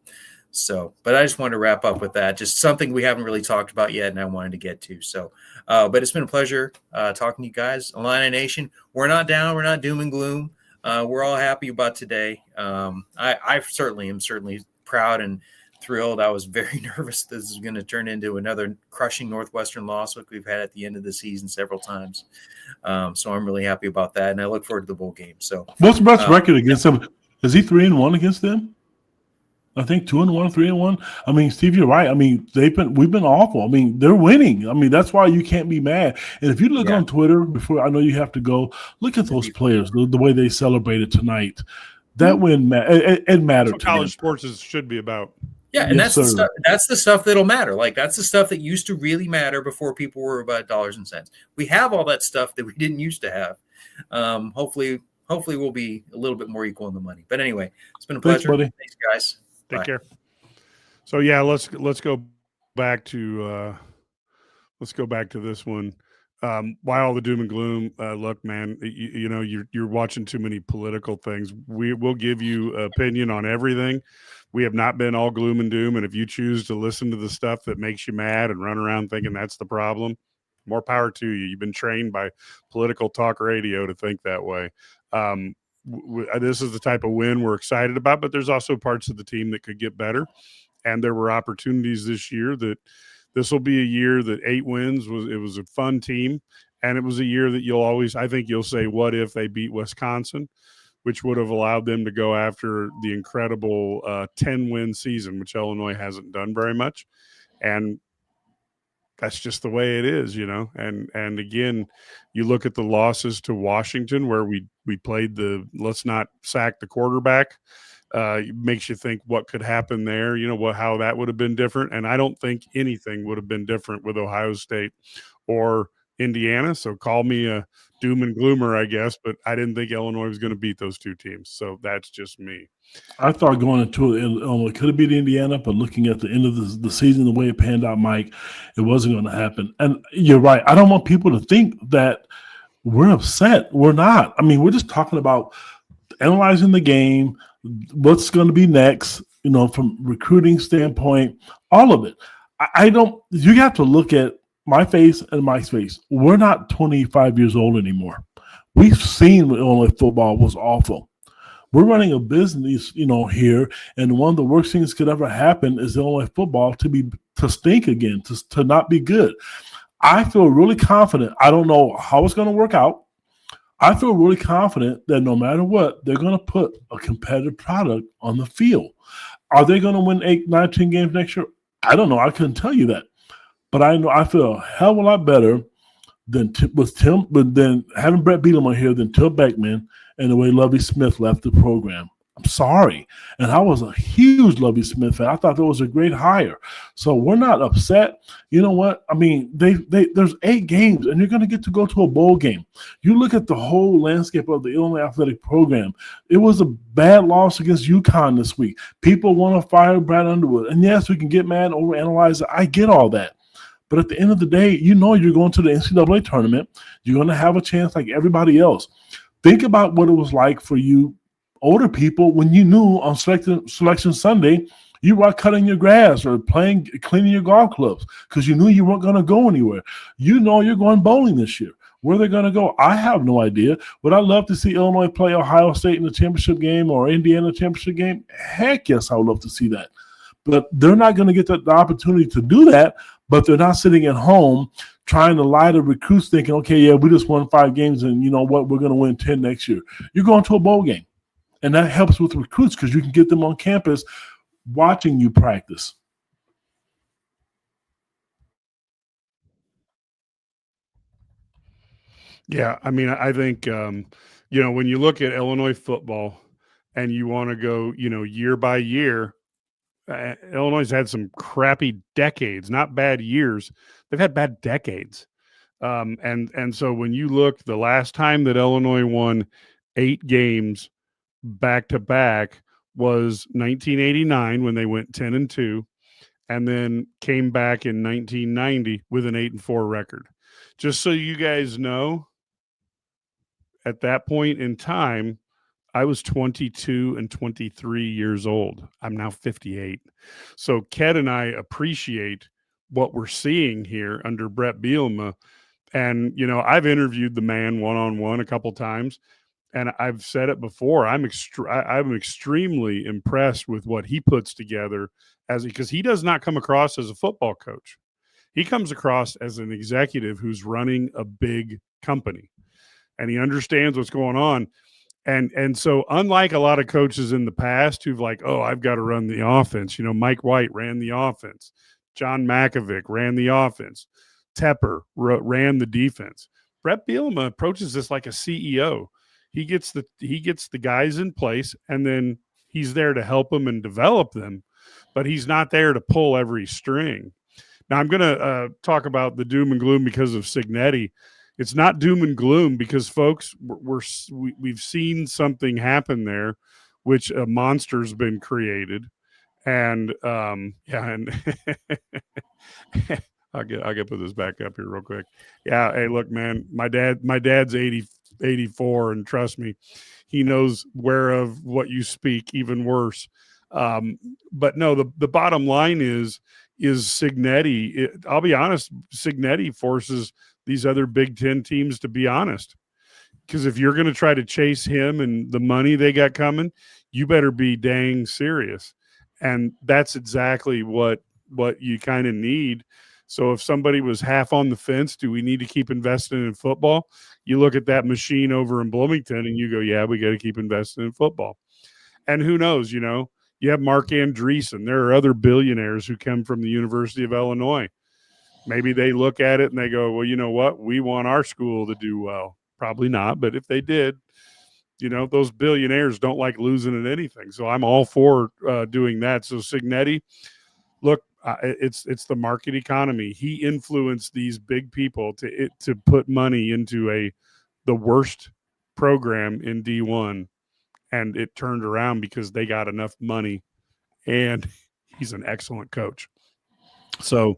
So, but I just wanted to wrap up with that. Just something we haven't really talked about yet, and I wanted to get to. So, but it's been a pleasure talking to you guys. Illini Nation, we're not down. We're not doom and gloom. We're all happy about today. I certainly am proud and thrilled. I was very nervous this is going to turn into another crushing Northwestern loss like we've had at the end of the season several times. So I'm really happy about that, and I look forward to the bowl game. So, what's Brett's record against them? Is he 3-1 against them? I think 2-1, 3-1. I mean, Steve, you're right. I mean, we've been awful. I mean, they're winning. I mean, that's why you can't be mad. And if you look on Twitter before, I know you have to go, look at those players, the way they celebrated tonight. That win, it mattered. That's what college sports should be about. Yeah, and that's the stuff that'll matter. Like, that's the stuff that used to really matter before people were about dollars and cents. We have all that stuff that we didn't used to have. Hopefully we'll be a little bit more equal in the money. But anyway, it's been a pleasure. Thanks, guys. Take care. So yeah, let's go back to this one. Why all the doom and gloom? Look, man, you're watching too many political things. We'll give you opinion on everything. We have not been all gloom and doom. And if you choose to listen to the stuff that makes you mad and run around thinking that's the problem, more power to you. You've been trained by political talk radio to think that way. This is the type of win we're excited about, but there's also parts of the team that could get better. And there were opportunities this year that this will be a year that 8 wins was a fun team. And it was a year that I think you'll say, what if they beat Wisconsin, which would have allowed them to go after the incredible 10-win season, which Illinois hasn't done very much. And that's just the way it is, And again, you look at the losses to Washington, where we played let's not sack the quarterback. It makes you think what could happen there, how that would have been different. And I don't think anything would have been different with Ohio State or Indiana. So call me a doom and gloomer, I guess, but I didn't think Illinois was going to beat those 2 teams. So that's just me. I thought going into it could have beat Indiana, but looking at the end of the season, the way it panned out, Mike, it wasn't going to happen. And you're right. I don't want people to think that we're upset. We're not. I mean, we're just talking about analyzing the game, what's going to be next, from recruiting standpoint, all of it. You have to look at my face and Mike's face. We're not 25 years old anymore. We've seen when Illinois football was awful. We're running a business, here, and one of the worst things that could ever happen is Illinois football to stink again, to not be good. I feel really confident. I don't know how it's going to work out. I feel really confident that no matter what, they're going to put a competitive product on the field. Are they going to win 8, 19 games next year? I don't know. I couldn't tell you that. But I know I feel a hell of a lot better then but then having Brett Bielema here, then Tim Beckman, and the way Lovie Smith left the program. I'm sorry. And I was a huge Lovie Smith fan. I thought that was a great hire. So we're not upset. You know what? I mean, there's 8 games, and you're going to get to go to a bowl game. You look at the whole landscape of the Illinois athletic program. It was a bad loss against UConn this week. People want to fire Brad Underwood. And yes, we can get mad, overanalyze it. I get all that. But at the end of the day, you know you're going to the NCAA tournament. You're going to have a chance like everybody else. Think about what it was like for you older people when you knew on selection Sunday you were cutting your grass or cleaning your golf clubs because you knew you weren't going to go anywhere. You know you're going bowling this year. Where they're going to go, I have no idea. Would I love to see Illinois play Ohio State in the championship game or Indiana championship game? Heck yes, I would love to see that. But they're not going to get the opportunity to do that, but they're not sitting at home trying to lie to recruits thinking, okay, yeah, we just won 5 games and you know what, we're going to win 10 next year. You're going to a bowl game. And that helps with recruits because you can get them on campus watching you practice. Yeah, I mean, I think, when you look at Illinois football and you want to go, year by year, Illinois has had some crappy decades, not bad years. They've had bad decades. And so when you look, the last time that Illinois won 8 games back to back was 1989 when they went 10-2, and then came back in 1990 with an 8-4 record. Just so you guys know, at that point in time, I was 22 and 23 years old. I'm now 58. So Ken and I appreciate what we're seeing here under Brett Bielema. And, I've interviewed the man one-on-one a couple times. And I've said it before. I'm extremely impressed with what he puts together because he does not come across as a football coach. He comes across as an executive who's running a big company, and he understands what's going on. And so unlike a lot of coaches in the past who've like, oh, I've got to run the offense. Mike White ran the offense. John Makovic ran the offense. Tepper ran the defense. Brett Bielema approaches this like a CEO. He gets the guys in place, and then he's there to help them and develop them, but he's not there to pull every string. Now, I'm going to talk about the doom and gloom because of Signetti. It's not doom and gloom because, folks, we've seen something happen there, which a monster's been created, and I'll get put this back up here real quick. Yeah, hey, look, man, my dad's 84, and trust me, he knows whereof what you speak, even worse. But no, the bottom line is Signetti. I'll be honest, Signetti forces these other Big Ten teams to be honest, because if you're going to try to chase him and the money they got coming, you better be dang serious. And that's exactly what you kind of need. So if somebody was half on the fence, do we need to keep investing in football? You look at that machine over in Bloomington and you go, yeah, we got to keep investing in football. And who knows, you have Mark Andreessen. There are other billionaires who come from the University of Illinois. Maybe they look at it and they go, well, you know what? We want our school to do well. Probably not. But if they did, those billionaires don't like losing at anything. So I'm all for doing that. So Signetti, look, it's the market economy. He influenced these big people to put money into the worst program in D1, and it turned around because they got enough money, and he's an excellent coach. So,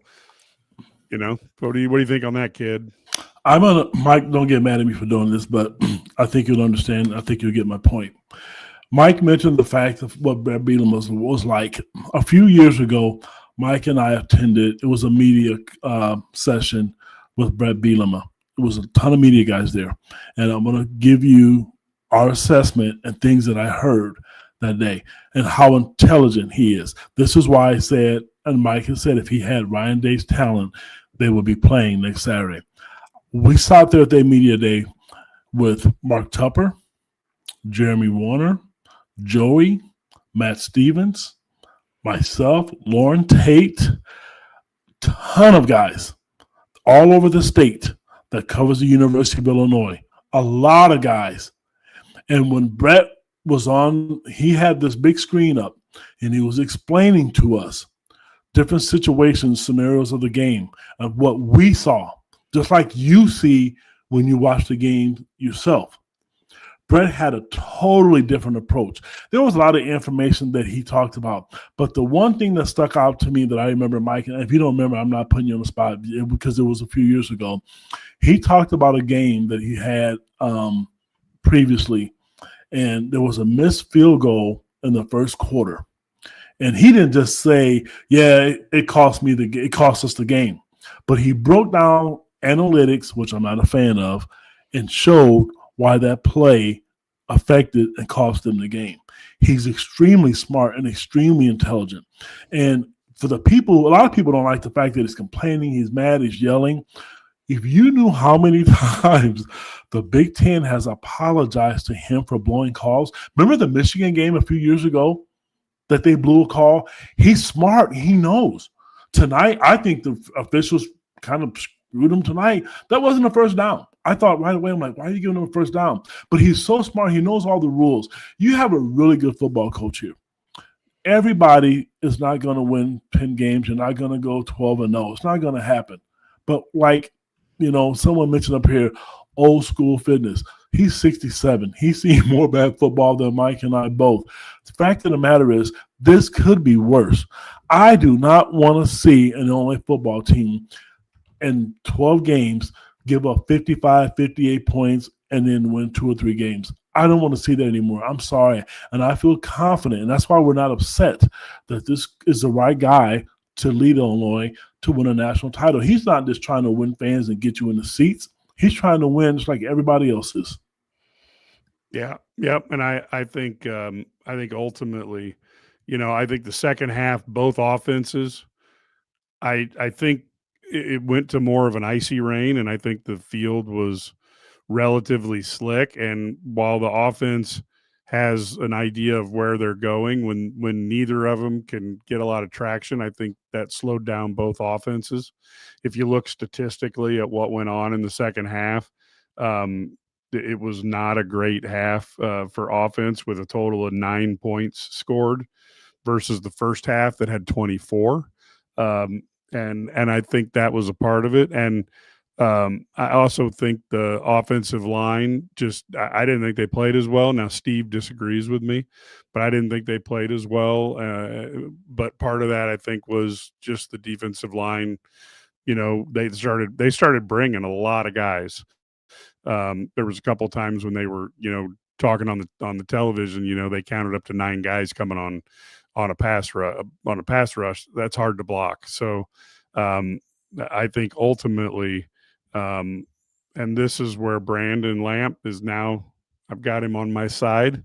what do you think on that, kid? Mike, don't get mad at me for doing this, but I think you'll understand. I think you'll get my point. Mike mentioned the fact of what Brett Bielema was like a few years ago. Mike and I attended. It was a media session with Brett Bielema. It was a ton of media guys there. And I'm going to give you our assessment and things that I heard that day and how intelligent he is. This is why I said, and Mike has said, if he had Ryan Day's talent, they would be playing next Saturday. We sat there at their media day with Mark Tupper, Jeremy Warner, Joey, Matt Stevens, myself, Lauren Tate, ton of guys all over the state that covers the University of Illinois. A lot of guys. And when Brett was on, he had this big screen up, and he was explaining to us different situations, scenarios of the game, of what we saw, just like you see when you watch the game yourself. Brett had a totally different approach. There was a lot of information that he talked about, but the one thing that stuck out to me that I remember, Mike, and if you don't remember, I'm not putting you on the spot because it was a few years ago. He talked about a game that he had previously, and there was a missed field goal in the first quarter. And he didn't just say, yeah, it cost us the game. But he broke down analytics, which I'm not a fan of, and showed why that play affected and cost them the game. He's extremely smart and extremely intelligent. And for the people, a lot of people don't like the fact that he's complaining, he's mad, he's yelling. If you knew how many times the Big Ten has apologized to him for blowing calls. Remember the Michigan game a few years ago that they blew a call? He's smart. He knows. Tonight, I think the officials kind of screwed him tonight. That wasn't a first down. I thought right away, I'm like, why are you giving him a first down? But he's so smart. He knows all the rules. You have a really good football coach here. Everybody is not going to win 10 games. You're not going to go 12-0. It's not going to happen. But like, someone mentioned up here, old school fitness. He's 67. He's seen more bad football than Mike and I both. The fact of the matter is, this could be worse. I do not want to see an Illinois football team in 12 games give up 55, 58 points and then win 2 or 3 games. I don't want to see that anymore. I'm sorry. And I feel confident, and that's why we're not upset that this is the right guy to lead Illinois to win a national title. He's not just trying to win fans and get you in the seats. He's trying to win just like everybody else is. Yeah. Yep. And I think ultimately, I think the second half, both offenses, I think it went to more of an icy rain, and I think the field was relatively slick. And while the offense has an idea of where they're going, when neither of them can get a lot of traction, I think that slowed down both offenses. If you look statistically at what went on in the second half, it was not a great half for offense, with a total of 9 points scored versus the first half that had 24. And I think that was a part of it. And I also think the offensive line I didn't think they played as well. Now, Steve disagrees with me, but I didn't think they played as well. But part of that, I think, was just the defensive line. They started bringing a lot of guys. There was a couple of times when they were, talking on the television, they counted up to 9 guys coming on a pass rush. That's hard to block. So I think ultimately, and this is where Brandon Lamp is now, I've got him on my side.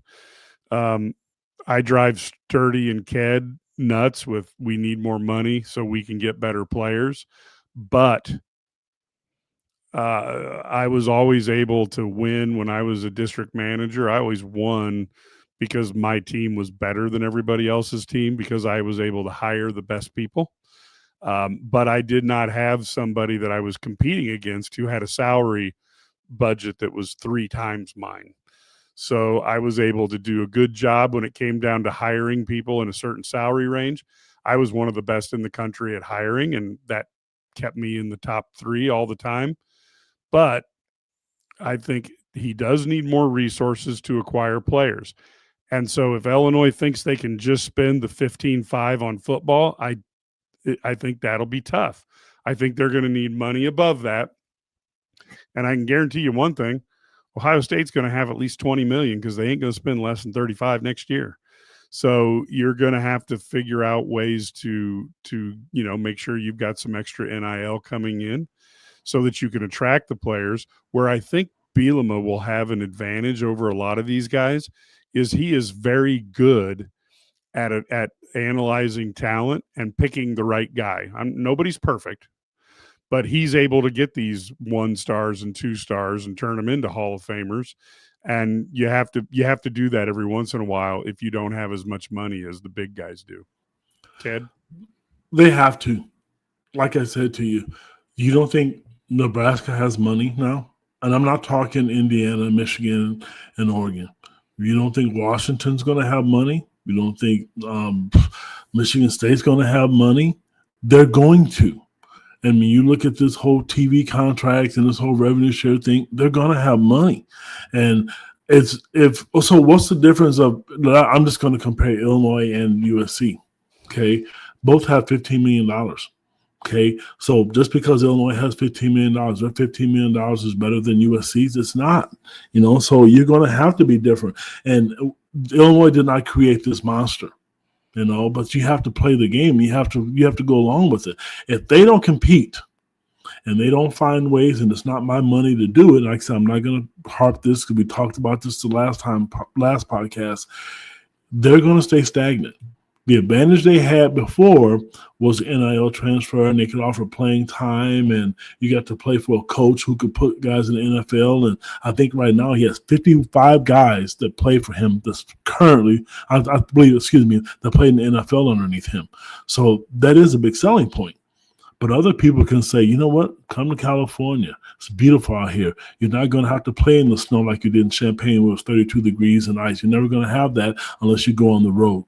I drive Sturdy and Ked nuts with, we need more money so we can get better players. But I was always able to win when I was a district manager. I always won because my team was better than everybody else's team, because I was able to hire the best people. But I did not have somebody that I was competing against who had a salary budget that was 3 times mine. So I was able to do a good job when it came down to hiring people in a certain salary range. I was one of the best in the country at hiring, and that kept me in the top 3 all the time. But I think he does need more resources to acquire players. And so if Illinois thinks they can just spend the 15.5 on football, I think that'll be tough. I think they're going to need money above that. And I can guarantee you one thing, Ohio State's going to have at least 20 million, because they ain't going to spend less than 35 next year. So you're going to have to figure out ways to make sure you've got some extra NIL coming in so that you can attract the players. Where I think Bielema will have an advantage over a lot of these guys is he is very good at analyzing talent and picking the right guy. Nobody's perfect, but he's able to get these 1 stars and 2 stars and turn them into Hall of Famers. And you have to do that every once in a while if you don't have as much money as the big guys do. Ted? They have to. Like I said to you, you don't think Nebraska has money now, and I'm not talking Indiana, Michigan, and Oregon. You don't think Washington's going to have money? You don't think Michigan State's going to have money? They're going to. And when you look at this whole TV contract and this whole revenue share thing, they're going to have money. And what's the difference of? I'm just going to compare Illinois and USC. Okay, both have $15 million. Okay, so just because Illinois has $15 million, that $15 million is better than USC's. It's not, so you're going to have to be different. And Illinois did not create this monster, but you have to play the game. You have to go along with it. If they don't compete and they don't find ways, and it's not my money to do it, like I said, I'm not going to harp this because we talked about this the last podcast, they're going to stay stagnant. The advantage they had before was the NIL transfer, and they could offer playing time, and you got to play for a coach who could put guys in the NFL. And I think right now he has 55 guys that play for him that's currently, I believe, that play in the NFL underneath him. So that is a big selling point. But other people can say, you know what? Come to California. It's beautiful out here. You're not going to have to play in the snow like you did in Champaign where it was 32 degrees and ice. You're never going to have that unless you go on the road.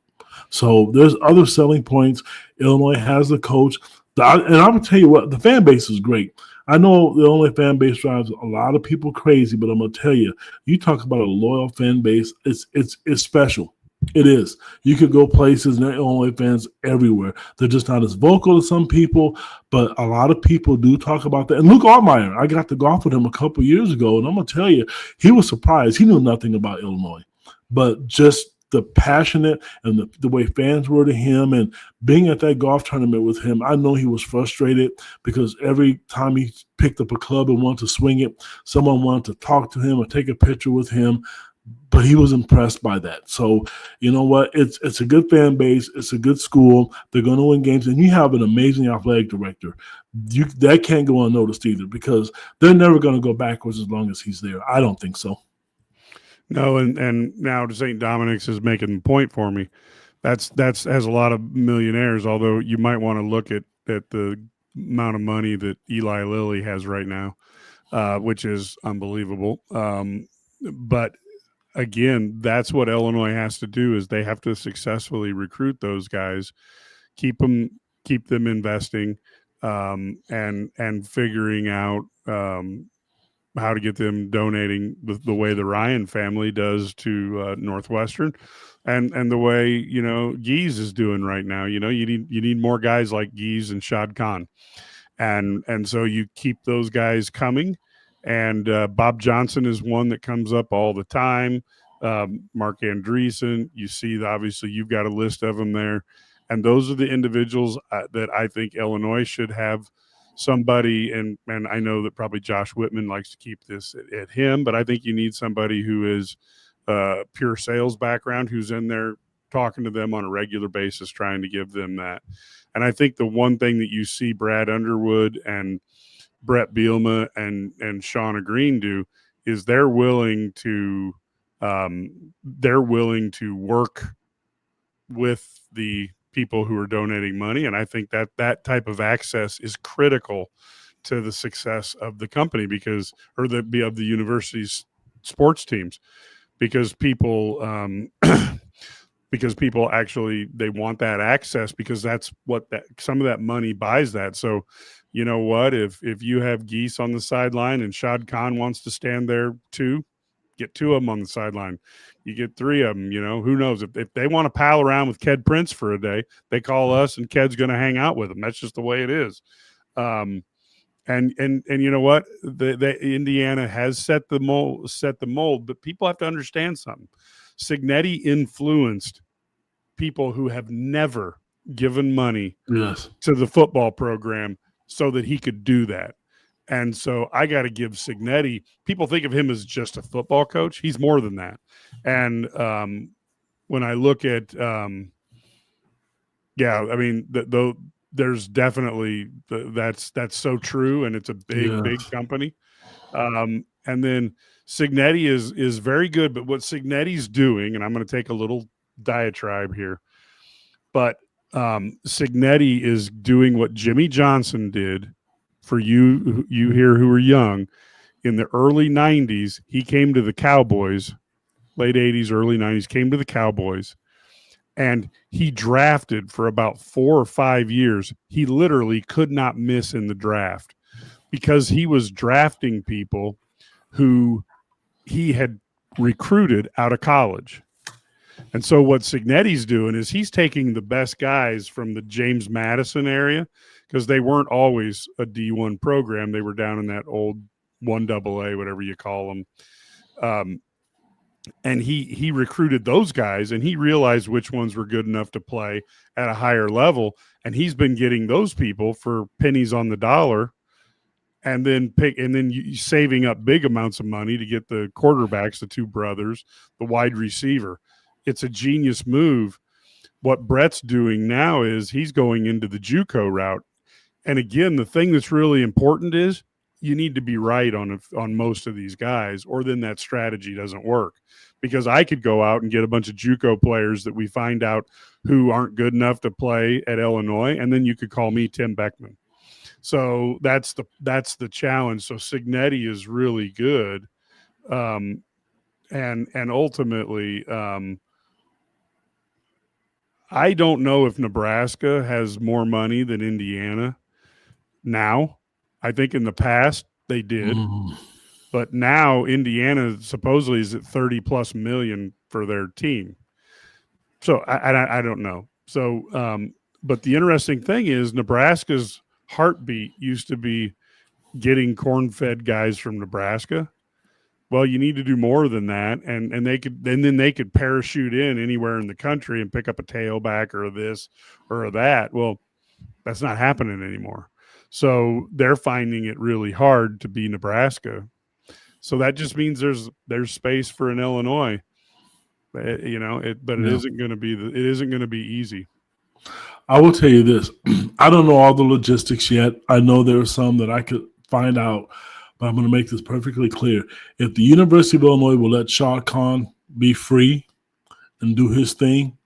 So there's other selling points. Illinois has the coach. And I will tell you what, the fan base is great. I know the Illinois fan base drives a lot of people crazy, but I'm going to tell you, you talk about a loyal fan base, it's special. It is. You could go places and there are Illinois fans everywhere. They're just not as vocal as some people, but a lot of people do talk about that. And Luke Altmaier, I got to golf with him a couple years ago, and I'm going to tell you, he was surprised. He knew nothing about Illinois, but just the passionate and the way fans were to him, and being at that golf tournament with him, I know he was frustrated because every time he picked up a club and wanted to swing it, someone wanted to talk to him or take a picture with him. But he was impressed by that. So, you know what? It's a good fan base. It's a good school. They're going to win games. And you have an amazing athletic director. That can't go unnoticed either because they're never going to go backwards as long as he's there. I don't think so. No, and now St. Dominic's is making the point for me. That's has a lot of millionaires, although you might want to look at the amount of money that Eli Lilly has right now, which is unbelievable. But again, that's what Illinois has to do is they have to successfully recruit those guys, keep them investing, and figuring out how to get them donating the way the Ryan family does to Northwestern, and the way Geese is doing right now. You need more guys like Geese and Shad Khan, and so you keep those guys coming. And Bob Johnson is one that comes up all the time. Mark Andreessen, you see, obviously you've got a list of them there. And those are the individuals that I think Illinois should have somebody. And I know that probably Josh Whitman likes to keep this at him, but I think you need somebody who is pure sales background, who's in there talking to them on a regular basis, trying to give them that. And I think the one thing that you see Brad Underwood and Brett Bielema and Shauna Green do is they're willing to work with the people who are donating money, and I think that type of access is critical to the success of the company of the university's sports teams, because people actually they want that access because that's what some of that money buys that. So you know what? If you have Geese on the sideline and Shad Khan wants to stand there too, get two of them on the sideline. You get three of them. Who knows? If they want to pal around with Ked Prince for a day, they call us, and Ked's going to hang out with them. That's just the way it is. And you know what? The Indiana has set the mold, but people have to understand something. Signetti influenced people who have never given money to the football program so that he could do that. And so I got to give Signetti, people think of him as just a football coach. He's more than that. And when I look at, there's definitely, that's so true. And it's a big company. And then Signetti is very good, but what Signetti's doing, and I'm going to take a little diatribe here, but Signetti is doing what Jimmy Johnson did for you here who are young, in the early 90s, he came to the Cowboys, late 80s, early 90s, came to the Cowboys, and he drafted for about 4 or 5 years. He literally could not miss in the draft because he was drafting people who he had recruited out of college. And so what Signetti's doing is he's taking the best guys from the James Madison area, because they weren't always a D1 program. They were down in that old 1AA, whatever you call them. And he recruited those guys, and he realized which ones were good enough to play at a higher level. And he's been getting those people for pennies on the dollar, and then saving up big amounts of money to get the quarterbacks, the two brothers, the wide receiver. It's a genius move. What Brett's doing now is he's going into the JUCO route. And again, the thing that's really important is you need to be right on most of these guys, or then that strategy doesn't work. Because I could go out and get a bunch of JUCO players that we find out who aren't good enough to play at Illinois, and then you could call me Tim Beckman. So that's the challenge. So Signetti is really good, and ultimately, I don't know if Nebraska has more money than Indiana now. I think in the past they did, but now Indiana supposedly is at 30+ million for their team. So I don't know. So, but the interesting thing is Nebraska's heartbeat used to be getting corn-fed guys from Nebraska. Well, you need to do more than that, and then they could parachute in anywhere in the country and pick up a tailback or this or that. Well, that's not happening anymore. So they're finding it really hard to be Nebraska. So that just means there's space for an Illinois, but it isn't going to be easy. I will tell you this. I don't know all the logistics yet. I know there are some that I could find out, but I'm going to make this perfectly clear. If the University of Illinois will let Shad Khan be free and do his thing,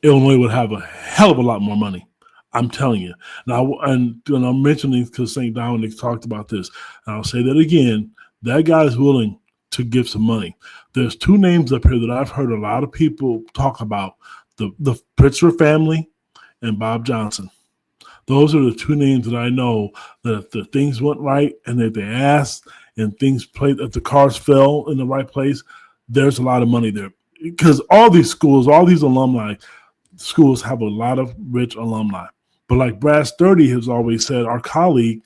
Illinois would have a hell of a lot more money. I'm telling you. Now, and I'm mentioning because St. Dominic talked about this, and I'll say that again. That guy is willing to give some money. There's two names up here that I've heard a lot of people talk about, the Pritzker family and Bob Johnson. Those are the two names that I know that if the things went right and that they asked and things played, if the cards fell in the right place, there's a lot of money there. Because all these schools, all these alumni schools have a lot of rich alumni. But like Brad Sturdy has always said, our colleague,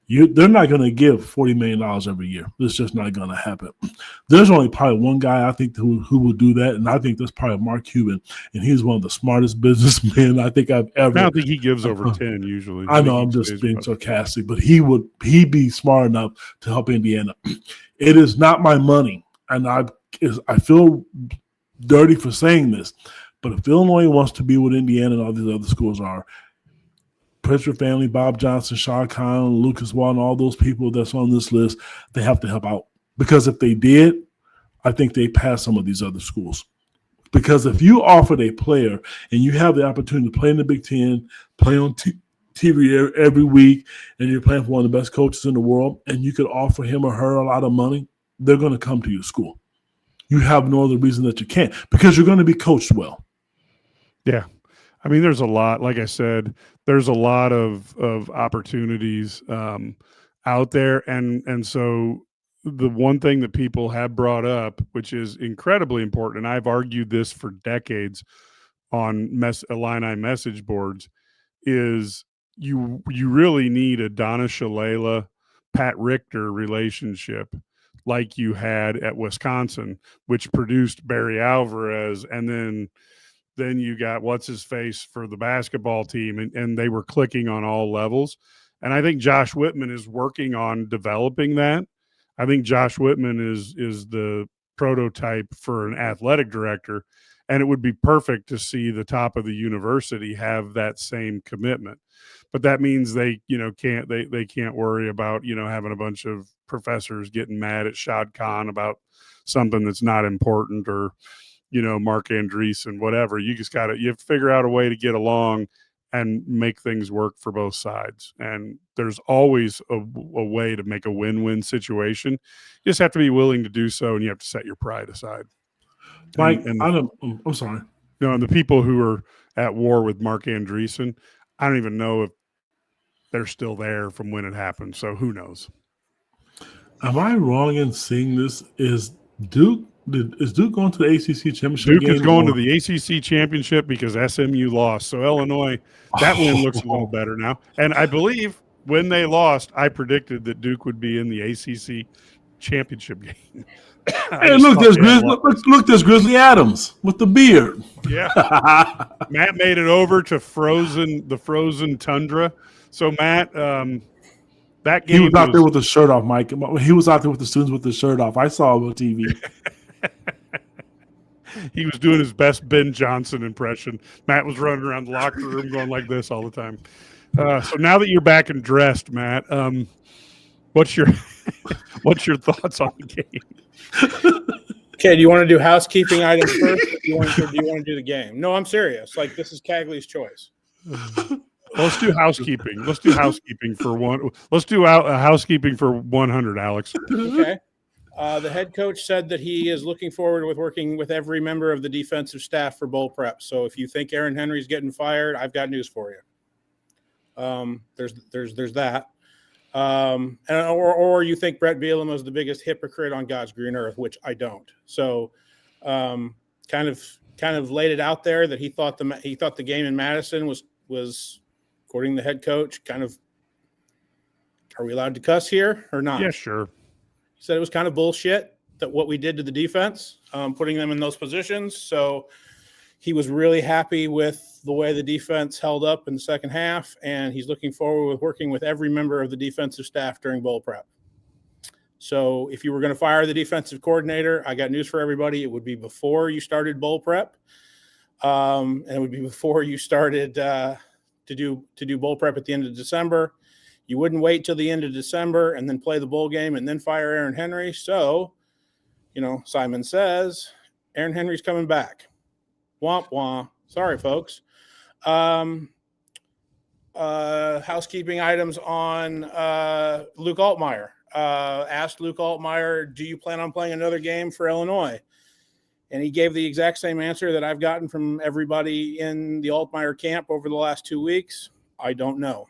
they're not going to give $40 million every year. It's just not going to happen. There's only probably one guy I think who will do that, and I think that's probably Mark Cuban, and he's one of the smartest businessmen I think I've ever. I don't think he gives over 10 usually. I know I'm just being sarcastic, but he'd be smart enough to help Indiana. It is not my money, and I feel dirty for saying this, but if Illinois wants to be what Indiana and all these other schools are, Pritzker family, Bob Johnson, Shad Khan, Lucas Walton, all those people that's on this list, they have to help out. Because if they did, I think they pass some of these other schools. Because if you offered a player and you have the opportunity to play in the Big Ten, play on TV every week, and you're playing for one of the best coaches in the world, and you could offer him or her a lot of money, they're going to come to your school. You have no other reason that you can't, because you're going to be coached well. Yeah. I mean, there's a lot, like I said, there's a lot of opportunities out there. And so the one thing that people have brought up, which is incredibly important, and I've argued this for decades on Illini message boards, is you really need a Donna Shalala, Pat Richter relationship like you had at Wisconsin, which produced Barry Alvarez, and then you got what's his face for the basketball team, and they were clicking on all levels. And I think Josh Whitman is working on developing that. I think Josh Whitman is the prototype for an athletic director, and it would be perfect to see the top of the university have that same commitment. But that means they can't worry about, having a bunch of professors getting mad at Shad Khan about something that's not important, or Mark Andreessen, whatever. You have to figure out a way to get along and make things work for both sides. And there's always a way to make a win-win situation. You just have to be willing to do so, and you have to set your pride aside. Mike, And I'm sorry. and the people who are at war with Mark Andreessen, I don't even know if they're still there from when it happened. So who knows? Am I wrong in seeing this? Is Duke going to the ACC championship Duke game? is going to the ACC championship because SMU lost. So Illinois, that win looks a little better now. And I believe when they lost, I predicted that Duke would be in the ACC championship game. Hey, look, there's Grizzly Adams with the beard. Yeah. Matt made it over to the frozen tundra. So Matt, that game he was out there with the shirt off, Mike. He was out there with the students with the shirt off. I saw it on TV. He was doing his best Ben Johnson impression. Matt was running around the locker room going like this all the time. So now that you're back and dressed, Matt, what's your thoughts on the game? Okay, do you want to do housekeeping items first? Or do you want to do the game? No, I'm serious. Like, this is Cagley's choice. Let's do housekeeping. Let's do housekeeping for one. Let's do housekeeping for 100, Alex. Okay. The head coach said that he is looking forward with working with every member of the defensive staff for bowl prep. So if you think Aaron Henry's getting fired, I've got news for you. There's that. Or you think Brett Bielema is the biggest hypocrite on God's green earth, which I don't. So, kind of laid it out there that he thought the game in Madison was according to the head coach, kind of. Are we allowed to cuss here or not? Yeah, sure. He said it was kind of bullshit that what we did to the defense, putting them in those positions. So he was really happy with the way the defense held up in the second half, and he's looking forward with working with every member of the defensive staff during bowl prep. So if you were going to fire the defensive coordinator, I got news for everybody. It would be before you started bowl prep, and it would be before you started to do bowl prep at the end of December. You wouldn't wait till the end of December and then play the bowl game and then fire Aaron Henry. So, Simon says Aaron Henry's coming back. Womp womp. Sorry, folks. Housekeeping items on Luke Altmaier. Asked Luke Altmaier, do you plan on playing another game for Illinois? And he gave the exact same answer that I've gotten from everybody in the Altmaier camp over the last 2 weeks. I don't know.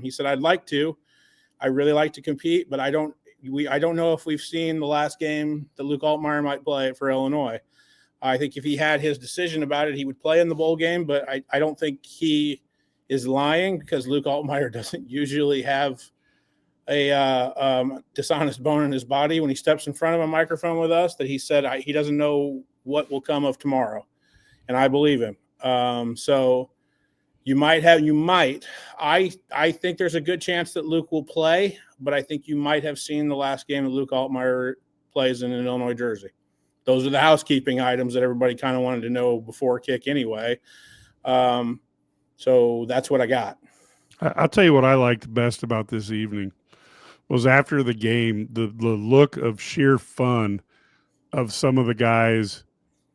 He said, I'd like to. I really like to compete, but I don't know if we've seen the last game that Luke Altmaier might play for Illinois. I think if he had his decision about it, he would play in the bowl game, but I don't think he is lying because Luke Altmaier doesn't usually have a dishonest bone in his body when he steps in front of a microphone with us that he said he doesn't know what will come of tomorrow. And I believe him. So you might. I think there's a good chance that Luke will play, but I think you might have seen the last game that Luke Altmaier plays in an Illinois jersey. Those are the housekeeping items that everybody kind of wanted to know before kick anyway. So that's what I got. I'll tell you what I liked best about this evening was after the game, the look of sheer fun of some of the guys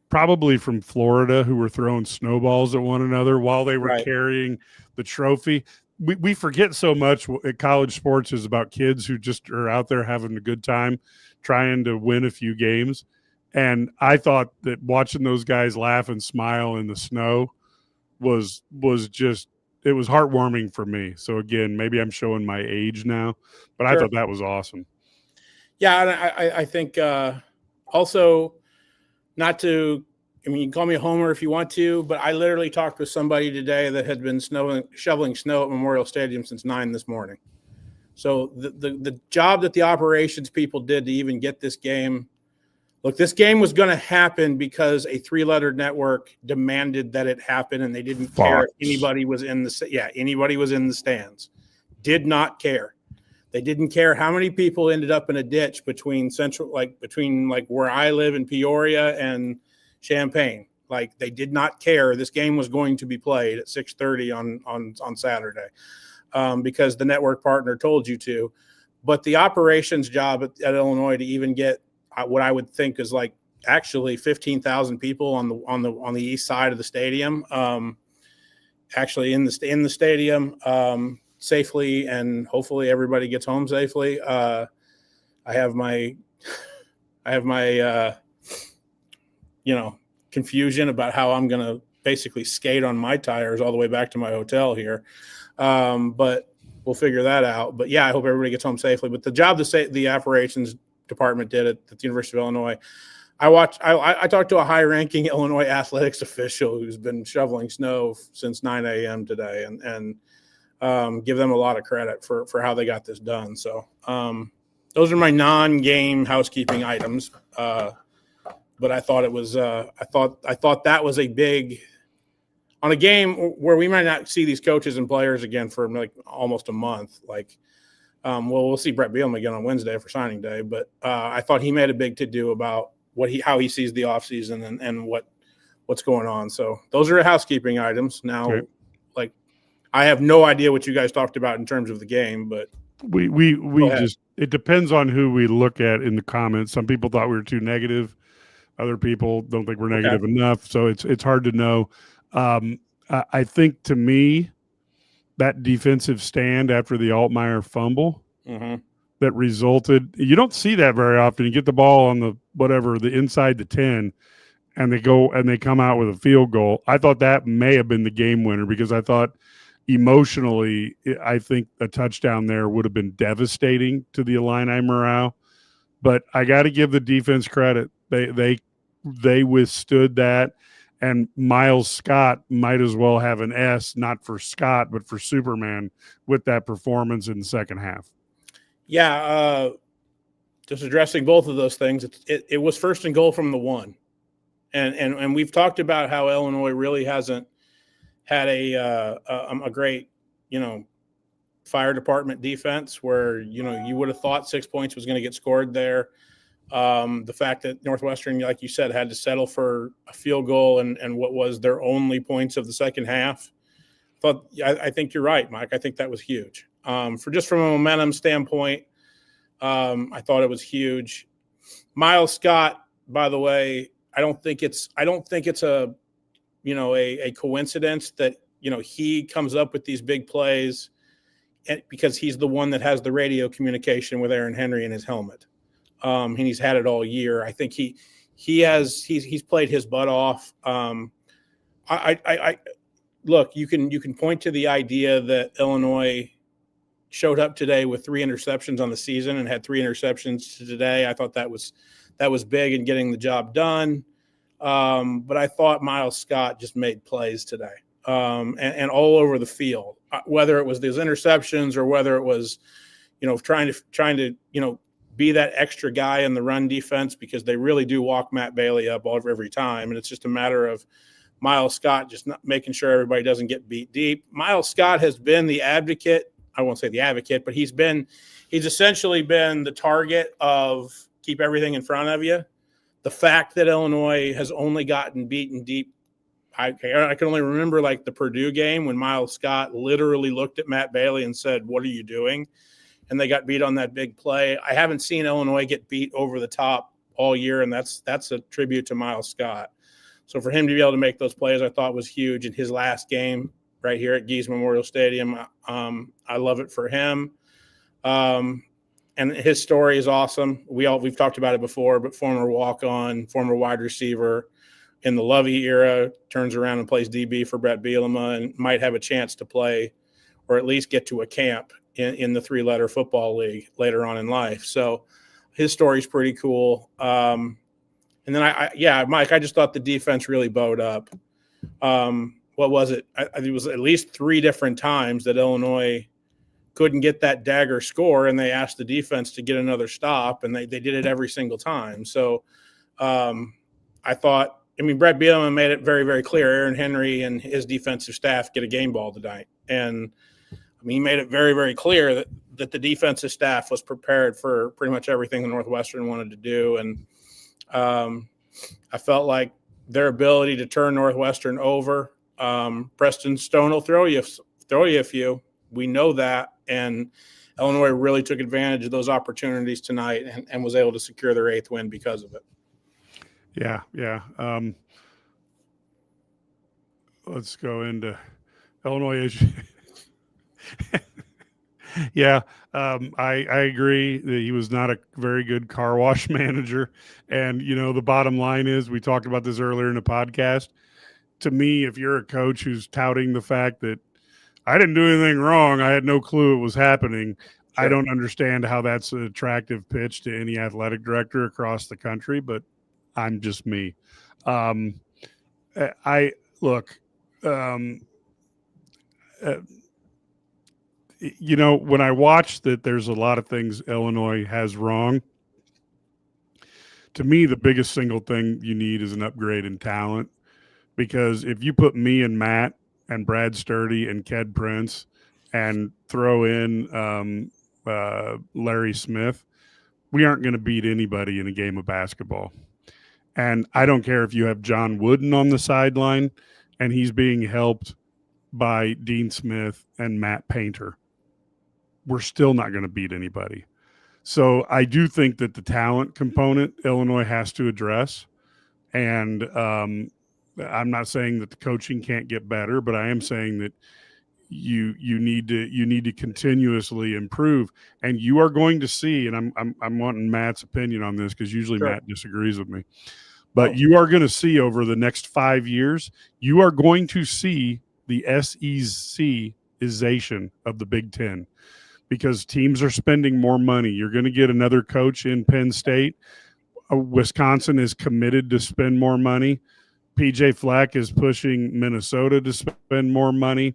probably from Florida who were throwing snowballs at one another while they were carrying the trophy. We forget so much at college sports is about kids who just are out there having a good time trying to win a few games. And I thought that watching those guys laugh and smile in the snow was just, it was heartwarming for me. So again, maybe I'm showing my age now, but I thought that was awesome. Yeah. And I think also not to, I mean, you can call me a homer if you want to, but I literally talked with somebody today that had been shoveling snow at Memorial Stadium since 9 this morning. So the job that the operations people did to even get this game. Look, this game was going to happen because a 3-lettered network demanded that it happen, and they didn't care if anybody was in the stands. Did not care. They didn't care how many people ended up in a ditch between where I live in Peoria and Champaign. Like, they did not care. This game was going to be played at 6:30 on Saturday because the network partner told you to. But the operations job at Illinois to even get what I would think is like actually 15,000 people on the east side of the stadium actually in the stadium safely, and hopefully everybody gets home safely. I have my confusion about how I'm going to basically skate on my tires all the way back to my hotel here. But we'll figure that out. But yeah, I hope everybody gets home safely. But the job the operations department did at the University of Illinois, I talked to a high-ranking Illinois athletics official who's been shoveling snow since 9 a.m. today, and give them a lot of credit for how they got this done. So those are my non-game housekeeping items. But I thought it was I thought that was a big on a game where we might not see these coaches and players again for like almost a month. Like, we'll see Brett Bielema again on Wednesday for signing day. But I thought he made a big to-do about how he sees the offseason and what's going on. So those are housekeeping items. Now, okay. Like, I have no idea what you guys talked about in terms of the game, but we just it depends on who we look at in the comments. Some people thought we were too negative. Other people don't think we're negative enough. So it's hard to know. I think, to me, that defensive stand after the Altmaier fumble that resulted, you don't see that very often. You get the ball on the inside the 10, and they come out with a field goal. I thought that may have been the game winner, because I thought emotionally, I think a touchdown there would have been devastating to the Illini morale. But I got to give the defense credit. They withstood that, and Miles Scott might as well have an S, not for Scott, but for Superman, with that performance in the second half. Yeah, just addressing both of those things. It was first and goal from the 1, and we've talked about how Illinois really hasn't had a great fire department defense where you would have thought 6 points was going to get scored there. The fact that Northwestern, like you said, had to settle for a field goal and what was their only points of the second half. I think you're right, Mike. I think that was huge. From a momentum standpoint, I thought it was huge. Miles Scott, by the way, I don't think it's a coincidence that he comes up with these big plays, because he's the one that has the radio communication with Aaron Henry in his helmet. And he's had it all year. I think he's played his butt off. I look, you can point to the idea that Illinois showed up today with 3 interceptions on the season and had 3 interceptions today. I thought that was big in getting the job done. But I thought Miles Scott just made plays today, and all over the field, whether it was those interceptions or whether it was, trying to be that extra guy in the run defense, because they really do walk Matt Bailey up every time. And it's just a matter of Miles Scott just not making sure everybody doesn't get beat deep. Miles Scott has been the advocate. I won't say the advocate, but he's essentially been the target of keep everything in front of you. The fact that Illinois has only gotten beaten deep, I can only remember like the Purdue game when Miles Scott literally looked at Matt Bailey and said, "What are you doing?" And they got beat on that big play. I haven't seen Illinois get beat over the top all year, and that's a tribute to Miles Scott. So for him to be able to make those plays, I thought was huge in his last game right here at Geese Memorial Stadium. I love it for him. And his story is awesome. We've talked about it before, but former walk-on, former wide receiver in the Lovey era, turns around and plays DB for Brett Bielema and might have a chance to play or at least get to a camp in the 3-letter football league later on in life. So his story's pretty cool. And then Mike, I just thought the defense really bowed up. What was it? It was at least 3 different times that Illinois couldn't get that dagger score, and they asked the defense to get another stop, and they did it every single time. So I thought, Brett Bielema made it very, very clear Aaron Henry and his defensive staff get a game ball tonight. And he made it very, very clear that the defensive staff was prepared for pretty much everything the Northwestern wanted to do. And I felt like their ability to turn Northwestern over, Preston Stone will throw you a few. We know that. And Illinois really took advantage of those opportunities tonight and was able to secure their 8th win because of it. Yeah. Let's go into Illinois is. Yeah, I agree that he was not a very good car wash manager. And, the bottom line is, we talked about this earlier in the podcast. To me, if you're a coach who's touting the fact that I didn't do anything wrong, I had no clue it was happening, I don't understand how that's an attractive pitch to any athletic director across the country, but I'm just me. I look, when I watch that there's a lot of things Illinois has wrong, to me, the biggest single thing you need is an upgrade in talent. Because if you put me and Matt and Brad Sturdy and Ked Prince and throw in Larry Smith, we aren't going to beat anybody in a game of basketball. And I don't care if you have John Wooden on the sideline and he's being helped by Dean Smith and Matt Painter. We're still not going to beat anybody. So I do think that the talent component Illinois has to address. And I'm not saying that the coaching can't get better, but I am saying that you need to continuously improve. And you are going to see, and I'm wanting Matt's opinion on this because usually Matt disagrees with me. But you are going to see over the next 5 years, you are going to see the SEC-ization of the Big Ten because teams are spending more money. You're going to get another coach in Penn State. Wisconsin is committed to spend more money. PJ Fleck is pushing Minnesota to spend more money.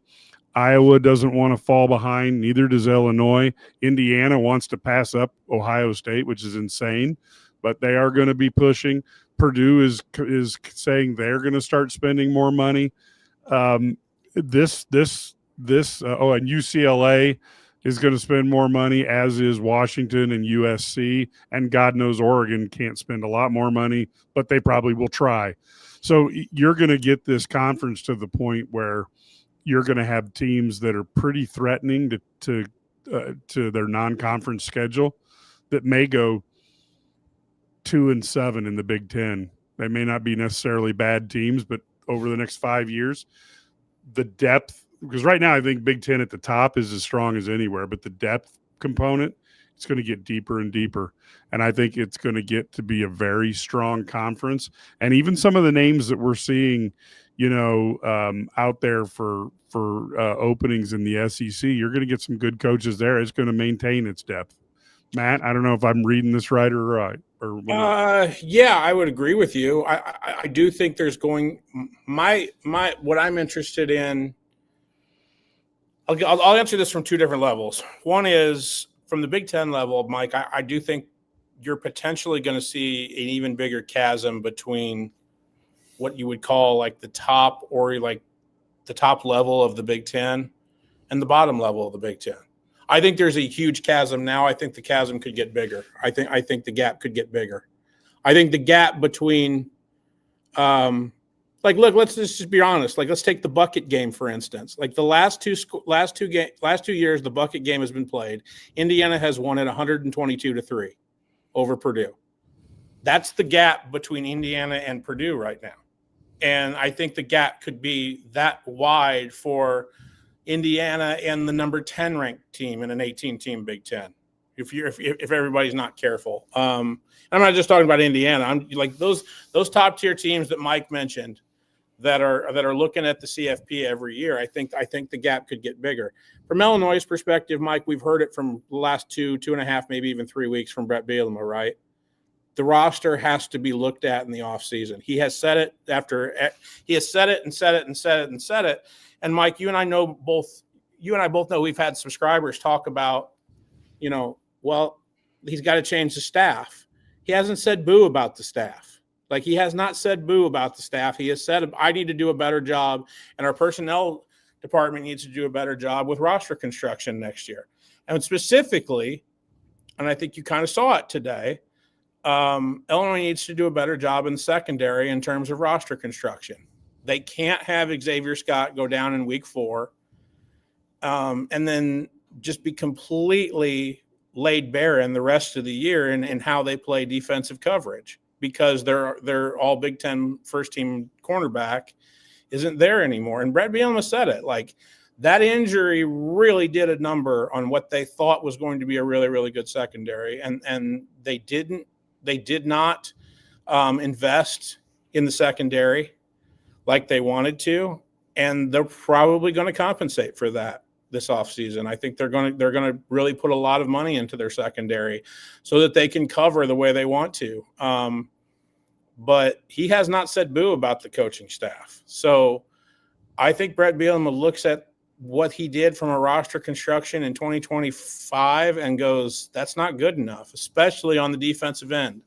Iowa doesn't want to fall behind. Neither does Illinois. Indiana wants to pass up Ohio State, which is insane, but they are going to be pushing. Purdue is saying they're going to start spending more money. And UCLA is going to spend more money, as is Washington and USC. And God knows Oregon can't spend a lot more money, but they probably will try. So you're going to get this conference to the point where you're going to have teams that are pretty threatening to their non-conference schedule that may go 2-7 in the Big Ten. They may not be necessarily bad teams, but over the next 5 years, the depth, because right now I think Big Ten at the top is as strong as anywhere, but the depth component, it's going to get deeper and deeper. And I think it's going to get to be a very strong conference. And even some of the names that we're seeing, out there for openings in the SEC, you're going to get some good coaches there. It's going to maintain its depth. Matt, I don't know if I'm reading this right or right. Yeah, I would agree with you. I do think there's going what I'm interested in. I'll answer this from two different levels. One is from the Big Ten level, Mike. I do think you're potentially going to see an even bigger chasm between what you would call like the top or like the top level of the Big Ten and the bottom level of the Big Ten. I think there's a huge chasm now. I think the chasm could get bigger. I think the gap could get bigger. I think the gap between, look, let's just be honest. Like, let's take the bucket game for instance. Like the last two years, the bucket game has been played. Indiana has won it 122-3 over Purdue. That's the gap between Indiana and Purdue right now, and I think the gap could be that wide for Indiana and the number 10 ranked team in an 18-team Big Ten. If everybody's not careful, I'm not just talking about Indiana. I'm like those top tier teams that Mike mentioned that are looking at the CFP every year. I think the gap could get bigger. From Illinois' perspective, Mike, we've heard it from the last 2.5, maybe even 3 weeks from Brett Bielema, right? The roster has to be looked at in the offseason. He has said it and said it. And Mike, you and I both know we've had subscribers talk about, well, he's got to change the staff. He hasn't said boo about the staff. Like, he has not said boo about the staff. He has said, I need to do a better job, and our personnel department needs to do a better job with roster construction next year. And specifically, and I think you kind of saw it today, Illinois needs to do a better job in secondary in terms of roster construction. They can't have Xavier Scott go down in week 4 and then just be completely laid bare in the rest of the year in how they play defensive coverage, because they're all Big Ten first team cornerback isn't there anymore. And Brett Bielema said it, like, that injury really did a number on what they thought was going to be a really, really good secondary. And they did not invest in the secondary like they wanted to. And they're probably going to compensate for that this offseason. I think they're going to really put a lot of money into their secondary so that they can cover the way they want to. But he has not said boo about the coaching staff. So I think Brett Bielema looks at what he did from a roster construction in 2025 and goes, that's not good enough, especially on the defensive end.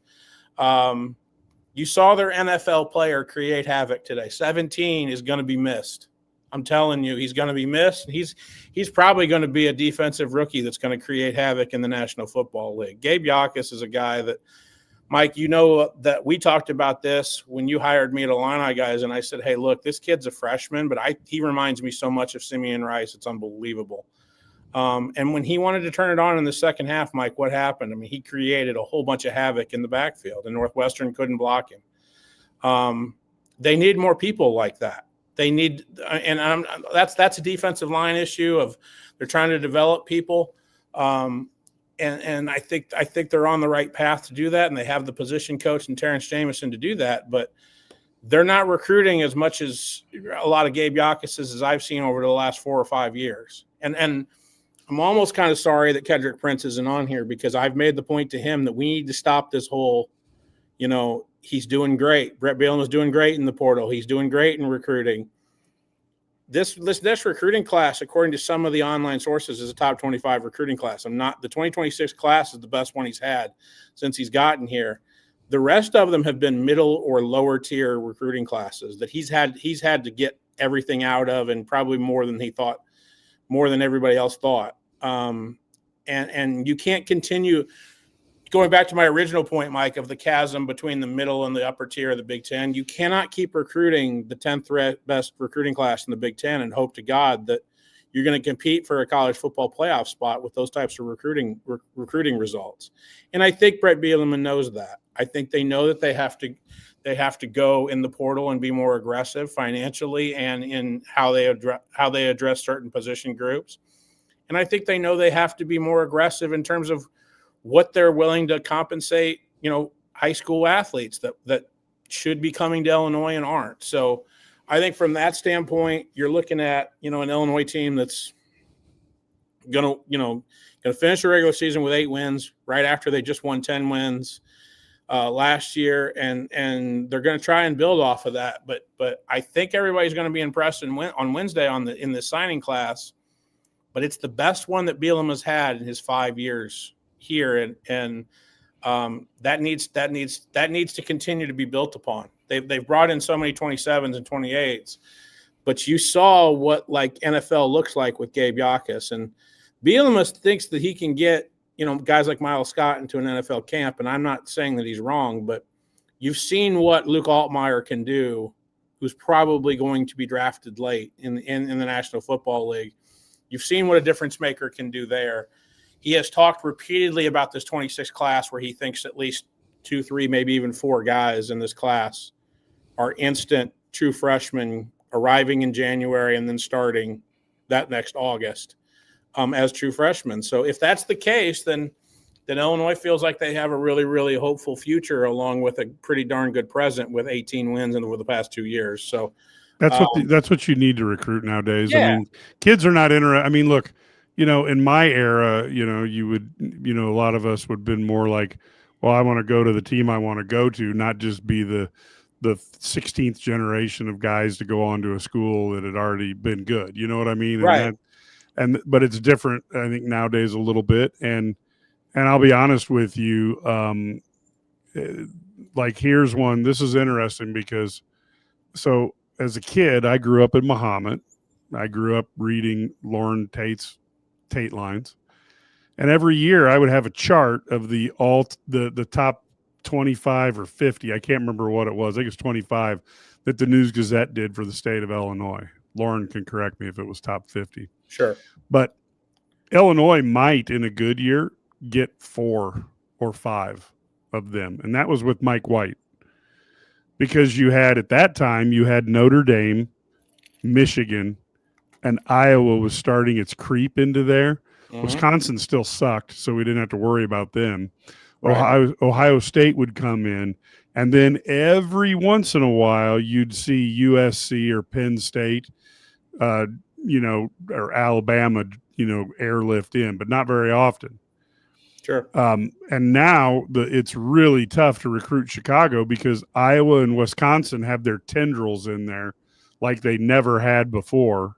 You saw their NFL player create havoc today. 17 is going to be missed. I'm telling you, he's going to be missed. He's probably going to be a defensive rookie that's going to create havoc in the National Football League. Gabe Yakas is a guy that, Mike, you know that we talked about this when you hired me at Illini, guys, and I said, hey, look, this kid's a freshman, but he reminds me so much of Simeon Rice. It's unbelievable. And when he wanted to turn it on in the second half, Mike, what happened? I mean, he created a whole bunch of havoc in the backfield, and Northwestern couldn't block him. They need more people like that. They need, and that's a defensive line issue of they're trying to develop people. And I think they're on the right path to do that, and they have the position coach and Terrence Jamison to do that. But they're not recruiting as much as a lot of Gabe Yakases as I've seen over the last 4 or 5 years. And I'm almost kind of sorry that Kedrick Prince isn't on here because I've made the point to him that we need to stop this whole, he's doing great. Brett Bielema's doing great in the portal. He's doing great in recruiting. This recruiting class, according to some of the online sources, is a top 25 recruiting class. The 2026 class is the best one he's had since he's gotten here. The rest of them have been middle or lower tier recruiting classes that he's had to get everything out of, and probably more than everybody else thought. And you can't continue. Going back to my original point, Mike, of the chasm between the middle and the upper tier of the Big Ten, you cannot keep recruiting the 10th best recruiting class in the Big Ten and hope to God that you're going to compete for a college football playoff spot with those types of recruiting results. And I think Brett Bielema knows that. I think they know that they have to go in the portal and be more aggressive financially and in how they address certain position groups. And I think they know they have to be more aggressive in terms of what they're willing to compensate, high school athletes that should be coming to Illinois and aren't. So I think from that standpoint, you're looking at, an Illinois team that's going to finish the regular season with 8 wins right after they just won 10 wins last year. And they're going to try and build off of that. But I think everybody's going to be impressed on Wednesday in the signing class, but it's the best one that Bielema's had in his 5 years here, and that needs to continue to be built upon. They've brought in so many 27s and 28s, but you saw what NFL looks like with Gabe Yakas, and Bielema thinks that he can get guys like Miles Scott into an NFL camp, and I'm not saying that he's wrong, but you've seen what Luke Altmaier can do, who's probably going to be drafted late in the National Football League. You've seen what a difference maker can do there. He has talked repeatedly about this 26 class where he thinks at least 2, 3, maybe even 4 guys in this class are instant true freshmen arriving in January and then starting that next August as true freshmen. So if that's the case, then Illinois feels like they have a really, really hopeful future along with a pretty darn good present with 18 wins over the past 2 years. So that's what you need to recruit nowadays. Yeah. I mean, kids are not interested. I mean, look, in my era, you would, a lot of us would have been more like, well, I want to go to the team I want to go to, not just be the 16th generation of guys to go on to a school that had already been good. You know what I mean? Right. But it's different, I think, nowadays a little bit. And I'll be honest with you, here's one. This is interesting because, so as a kid, I grew up in Muhammad. I grew up reading Lauren Tate's Tate lines, and every year I would have a chart of the top 25 or 50. I can't remember what it was. I think it's 25 that the News Gazette did for the state of Illinois. Lauren can correct me if it was top 50. Sure. But Illinois might, in a good year, get 4 or 5 of them. And that was with Mike White. Because at that time, you had Notre Dame, Michigan, and Iowa was starting its creep into there. Mhm. Wisconsin still sucked, so we didn't have to worry about them. Right. Ohio State would come in, and then every once in a while you'd see USC or Penn State, or Alabama, airlift in, but not very often. Sure. And now it's really tough to recruit Chicago because Iowa and Wisconsin have their tendrils in there like they never had before.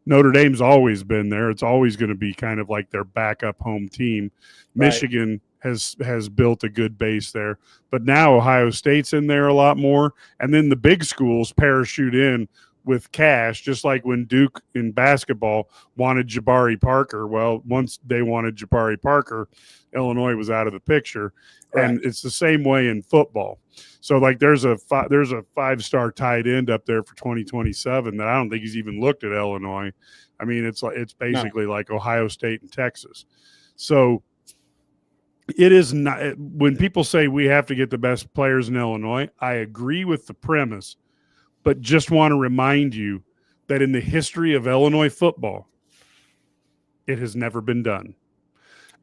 Notre Dame's always been there. It's always going to be kind of like their backup home team. Right. Michigan has built a good base there, but now Ohio State's in there a lot more. And then the big schools parachute in with cash, just like when Duke in basketball wanted Jabari Parker. Well, once they wanted Jabari Parker, Illinois was out of the picture. Correct. And it's the same way in football. So like there's a 5-star tight end up there for 2027 that I don't think he's even looked at Illinois. I mean, it's basically like Ohio State and Texas. So it is not, when people say we have to get the best players in Illinois, I agree with the premise, but just want to remind you that in the history of Illinois football, it has never been done.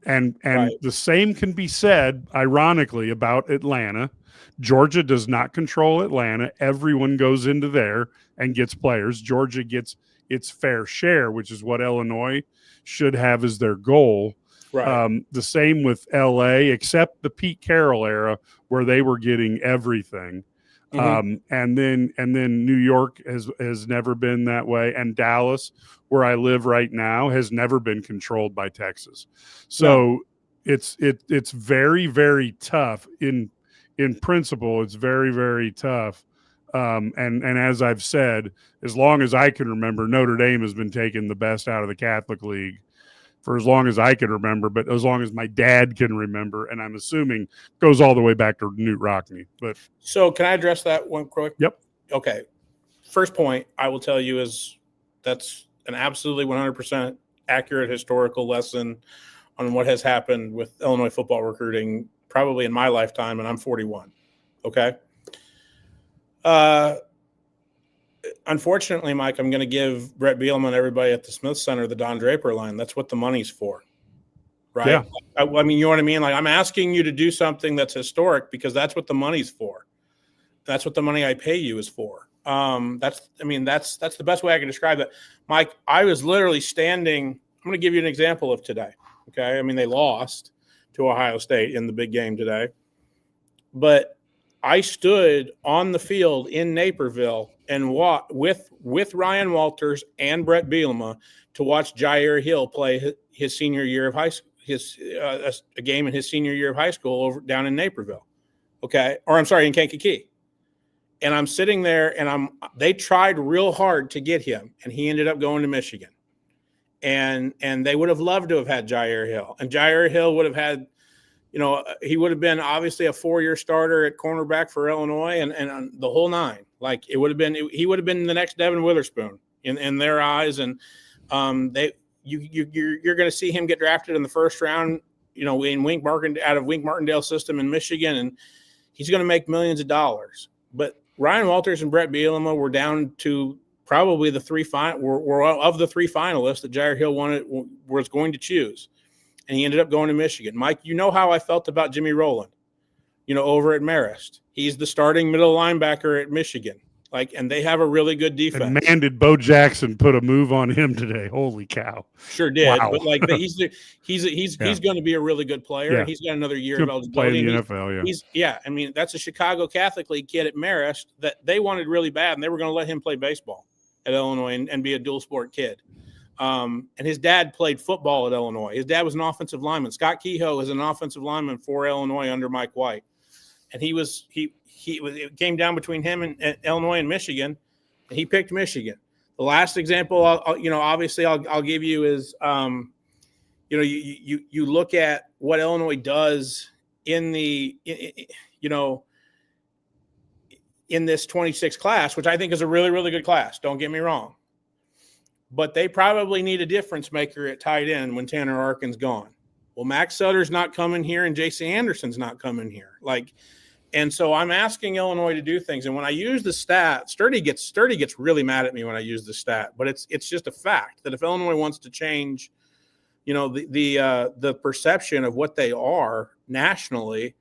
And Right. the same can be said, ironically, about Atlanta. Georgia does not control Atlanta. Everyone goes into there and gets players. Georgia gets its fair share, which is what Illinois should have as their goal. Right. The same with LA, except the Pete Carroll era where they were getting everything. Mhm. And then New York has never been that way, and Dallas, where I live right now, has never been controlled by Texas. So it's very, very tough in principle. It's very, very tough. And as I've said, as long as I can remember, Notre Dame has been taking the best out of the Catholic League for as long as I can remember, but as long as my dad can remember, and I'm assuming goes all the way back to Newt Rockne. But So can I address that one quick? Yep. Okay. First point I will tell you is that's an absolutely 100% accurate historical lesson on what has happened with Illinois football recruiting probably in my lifetime, and I'm 41. Okay. Unfortunately, Mike, I'm going to give Brett Bielema and everybody at the Smith Center the Don Draper line. That's what the money's for, right? Yeah. I mean, you know what I mean? Like, I'm asking you to do something that's historic because that's what the money's for. That's what the money I pay you is for. That's the best way I can describe it. Mike, I was literally standing. I'm going to give you an example of today. Okay. I mean, they lost to Ohio State in the big game today, but I stood on the field in Naperville and with Ryan Walters and Brett Bielema to watch Jair Hill play his senior year of high school, a game in his senior year of high school over down in Naperville. Okay. Or I'm sorry, in Kankakee. And I'm sitting there and they tried real hard to get him, and he ended up going to Michigan. And they would have loved to have had Jair Hill, and Jair Hill would have had, he would have been obviously a 4-year starter at cornerback for Illinois and the whole nine. Like he would have been the next Devin Witherspoon in their eyes. And you're going to see him get drafted in the first round, in out of Wink Martindale system in Michigan, and he's going to make millions of dollars. But Ryan Walters and Brett Bielema were down to probably of the three finalists that Jair Hill was going to choose. And he ended up going to Michigan. Mike, you know how I felt about Jimmy Rowland, over at Marist. He's the starting middle linebacker at Michigan. And they have a really good defense. And man, did Bo Jackson put a move on him today. Holy cow. Sure did. Wow. But he's going to be a really good player. Yeah. And he's got another year of eligibility. Play in the NFL, yeah. I mean, that's a Chicago Catholic League kid at Marist that they wanted really bad, and they were going to let him play baseball at Illinois and be a dual sport kid. And his dad played football at Illinois. His dad was an offensive lineman. Scott Kehoe is an offensive lineman for Illinois under Mike White. And it came down between him and Illinois and Michigan, and he picked Michigan. The last example, I'll give you is, you look at what Illinois does in this 26 class, which I think is a really, really good class. Don't get me wrong. But they probably need a difference maker at tight end when Tanner Arkin's gone. Well, Max Sutter's not coming here and J.C. Anderson's not coming here. And so I'm asking Illinois to do things. And when I use the stat, Sturdy gets really mad at me when I use the stat, but it's just a fact that if Illinois wants to change, the perception of what they are nationally,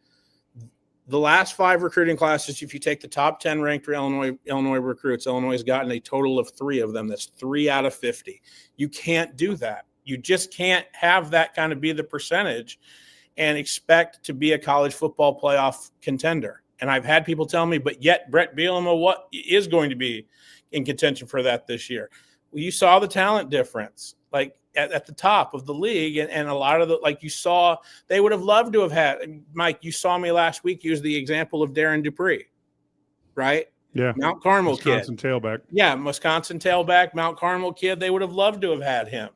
the last 5 recruiting classes, if you take the top 10 ranked Illinois recruits, Illinois has gotten a total of 3 of them. That's 3 out of 50. You can't do that. You just can't have that kind of be the percentage and expect to be a college football playoff contender. And I've had people tell me, but yet Brett Bielema is going to be in contention for that this year. Well, you saw the talent difference, like at the top of the league, and a lot of like you saw, they would have loved to have had. Mike, you saw me last week use the example of Darren Dupree, right? Yeah, Mount Carmel Wisconsin kid, tailback. Yeah, Wisconsin tailback, Mount Carmel kid. They would have loved to have had him,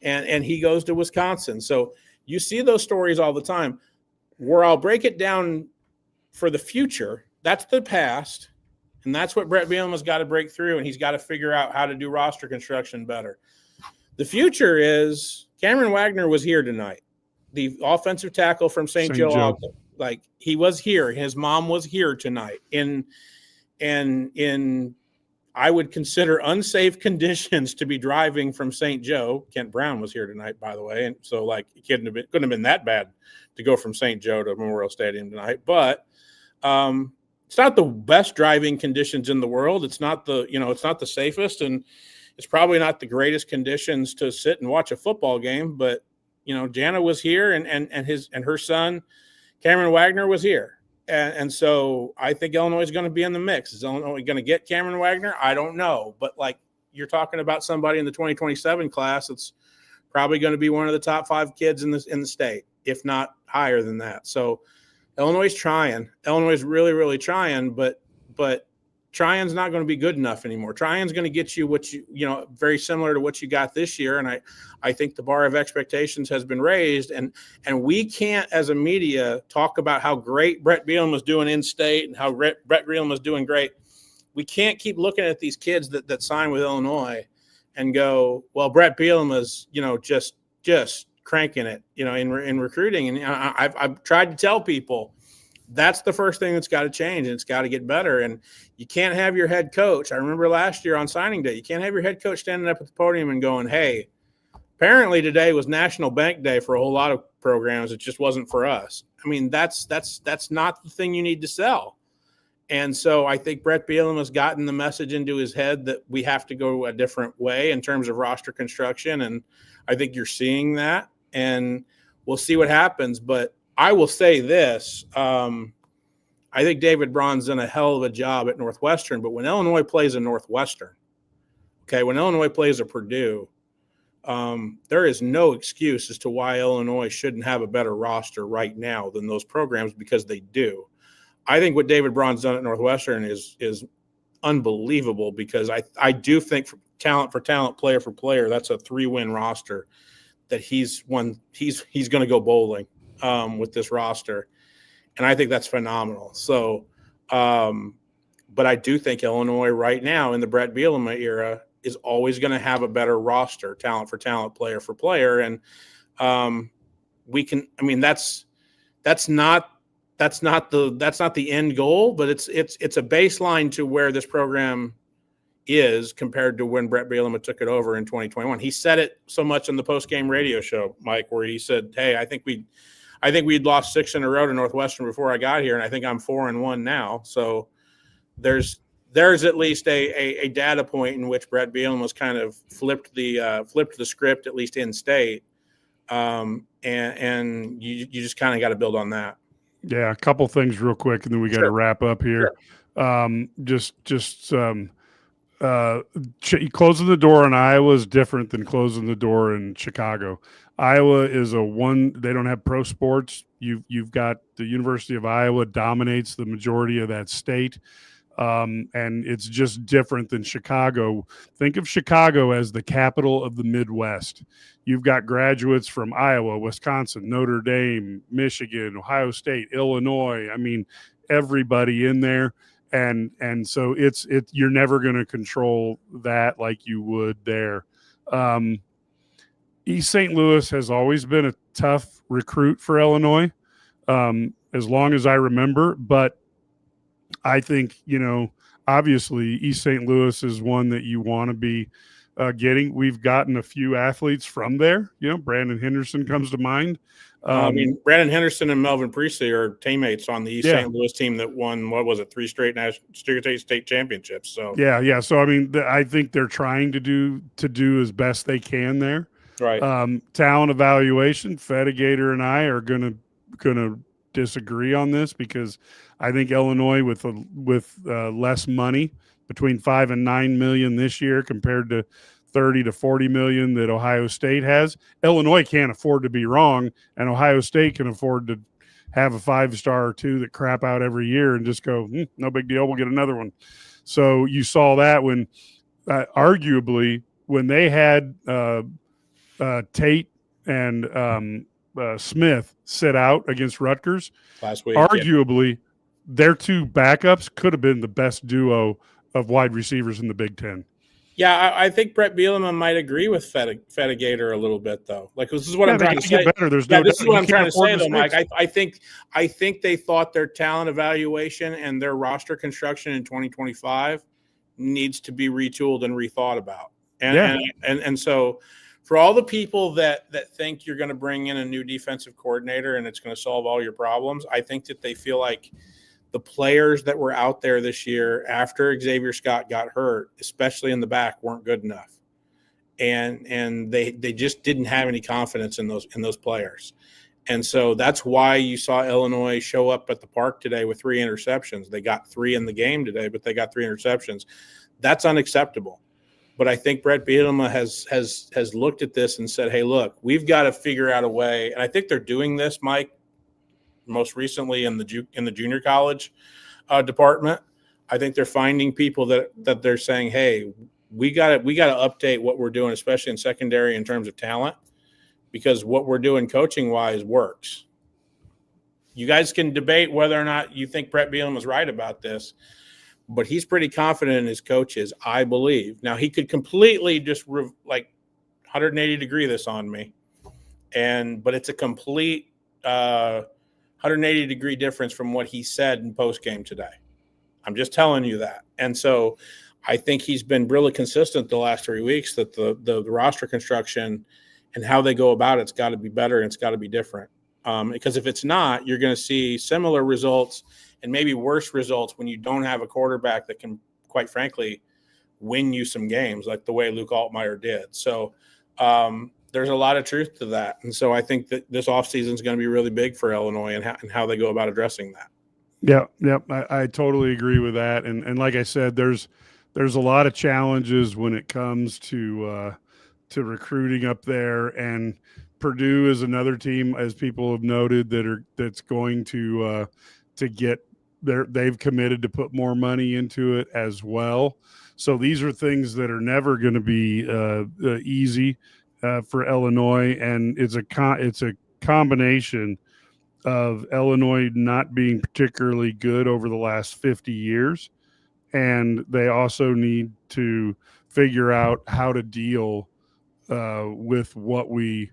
and he goes to Wisconsin. So you see those stories all the time. Where I'll break it down for the future, that's the past, and that's what Brett Bielema's got to break through, and he's got to figure out how to do roster construction better. The future is Cameron Wagner was here tonight, the offensive tackle from St. Joe. Like, he was here. His mom was here tonight in I would consider unsafe conditions to be driving from St. Joe. Kent Brown was here tonight, by the way. And so, like, it couldn't have been that bad to go from St. Joe to Memorial Stadium tonight. But it's not the best driving conditions in the world. It's not the safest, and it's probably not the greatest conditions to sit and watch a football game. But, Jana was here, and her son, Cameron Wagner, was here. And so I think Illinois is going to be in the mix. Is Illinois going to get Cameron Wagner? I don't know. But, like, you're talking about somebody in the 2027 class that's probably going to be one of the top 5 kids in the state, if not higher than that. So Illinois is trying. Illinois is really, really trying, but trying's not going to be good enough anymore. Trying's going to get you what very similar to what you got this year. And I think the bar of expectations has been raised, and we can't, as a media, talk about how great Brett Bielema was doing in state and how Brett Bielema was doing great. We can't keep looking at these kids that sign with Illinois and go, well, Brett Bielema's, just cranking it, in recruiting. And I've tried to tell people, that's the first thing that's got to change, and it's got to get better. And you can't have your head coach. I remember last year on signing day, you can't have your head coach standing up at the podium and going, hey, apparently today was National Bank Day for a whole lot of programs. It just wasn't for us. I mean, that's not the thing you need to sell. And so I think Brett Bielema's gotten the message into his head that we have to go a different way in terms of roster construction. And I think you're seeing that, and we'll see what happens. But I will say this. I think David Braun's done a hell of a job at Northwestern, but when Illinois plays a Northwestern, when Illinois plays a Purdue, there is no excuse as to why Illinois shouldn't have a better roster right now than those programs, because they do. I think what David Braun's done at Northwestern is unbelievable, because I do think for talent, player for player, that's a 3-win roster that he's going to go bowling with this roster. And I think that's phenomenal. So, but I do think Illinois right now in the Brett Bielema era is always going to have a better roster, talent for talent, player for player. And that's not the end goal, but it's a baseline to where this program is compared to when Brett Bielema took it over in 2021. He said it so much on the post-game radio show, Mike, where he said, hey, I think we'd lost 6 in a row to Northwestern before I got here, and I think I'm 4-1 now. So there's at least a data point in which Brett Bielema was kind of flipped the script, at least in state, and you just kind of got to build on that. Yeah, a couple things real quick, and then we got to wrap up here. Sure. Closing the door in Iowa is different than closing the door in Chicago. Iowa is they don't have pro sports. You've got the University of Iowa dominates the majority of that state. And it's just different than Chicago. Think of Chicago as the capital of the Midwest. You've got graduates from Iowa, Wisconsin, Notre Dame, Michigan, Ohio State, Illinois. I mean, everybody in there. And so you're never going to control that like you would there. East St. Louis has always been a tough recruit for Illinois. as long as I remember. But I think, obviously East St. Louis is one that you want to be getting. We've gotten a few athletes from there. Brandon Henderson comes to mind. Brandon Henderson and Melvin Priestley are teammates on the East St. Louis team that won, 3 straight state championships. So yeah. So I think they're trying to do as best they can there. Right. Talent evaluation. Fedigator and I are gonna disagree on this, because I think Illinois with less money, between $5 and $9 million this year compared to 30 to 40 million that Ohio State has. Illinois can't afford to be wrong, and Ohio State can afford to have a 5-star or 2 that crap out every year and just go, no big deal, we'll get another one. So you saw that when arguably when they had Tate and Smith sit out against Rutgers last week, arguably their 2 backups could have been the best duo of wide receivers in the Big Ten. Yeah, I think Brett Bielema might agree with Fedigator a little bit, though. Like, this is what I'm trying to say. Better. This is what I'm trying to say, though, Mike. I think they thought their talent evaluation and their roster construction in 2025 needs to be retooled and rethought about. And so for all the people that think you're going to bring in a new defensive coordinator and it's going to solve all your problems, I think that they feel like the players that were out there this year after Xavier Scott got hurt, especially in the back, weren't good enough. And they just didn't have any confidence in those players. And so that's why you saw Illinois show up at the park today with 3 interceptions. They got 3 in the game today, but they got 3 interceptions. That's unacceptable. But I think Brett Bielema has looked at this and said, hey, look, we've got to figure out a way. And I think they're doing this, Mike, most recently in the junior college department. I think they're finding people that they're saying, hey, we got to update what we're doing, especially in secondary in terms of talent, because what we're doing coaching wise works. You guys can debate whether or not you think Brett Bielema was right about this, but he's pretty confident in his coaches, I believe. Now, he could completely just 180 degree this on me, but it's a complete 180 degree difference from what he said in post game today. I'm just telling you that. And so I think he's been really consistent the last 3 weeks that the roster construction and how they go about it's got to be better and it's got to be different. Because if it's not, you're going to see similar results and maybe worse results when you don't have a quarterback that can, quite frankly, win you some games like the way Luke Altmaier did. So there's a lot of truth to that. And so I think that this offseason is going to be really big for Illinois and how they go about addressing that. Yeah. I totally agree with that. And like I said, there's a lot of challenges when it comes to recruiting up there, and Purdue is another team, as people have noted, that's going to get there. They've committed to put more money into it as well. So these are things that are never going to be easy for Illinois, and it's a combination of Illinois not being particularly good over the last 50 years, and they also need to figure out how to deal with what we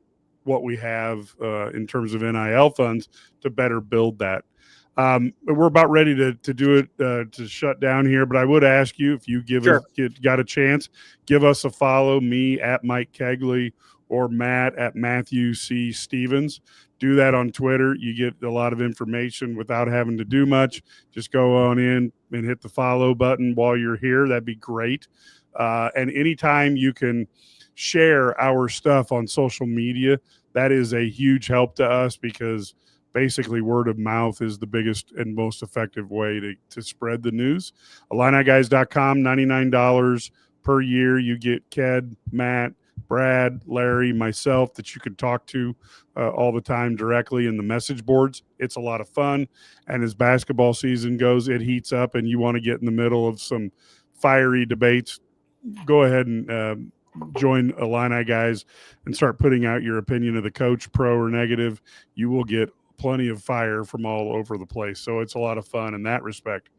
have in terms of NIL funds to better build that. We're about ready to do it to shut down here, but I would ask you, if you got a chance, give us a follow, me at Mike Kegley or Matt at Matthew C. Stevens. Do that on Twitter. You get a lot of information without having to do much. Just go on in and hit the follow button while you're here. That'd be great. And anytime you can share our stuff on social media, that is a huge help to us, because basically word of mouth is the biggest and most effective way to spread the news. IlliniGuys.com, $99 per year. You get Ked, Matt, Brad, Larry, myself that you can talk to all the time directly in the message boards. It's a lot of fun. And as basketball season goes, it heats up and you want to get in the middle of some fiery debates, go ahead and join Illini Guys and start putting out your opinion of the coach, pro or negative. You will get plenty of fire from all over the place. So it's a lot of fun in that respect.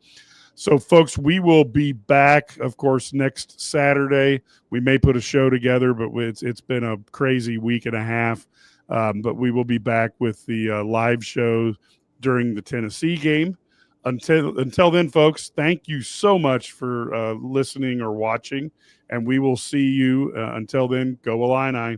So, folks, we will be back, of course, next Saturday. We may put a show together, but it's been a crazy week and a half. But we will be back with the live show during the Tennessee game. Until then, folks, thank you so much for listening or watching, and we will see you. Until then, go Illini.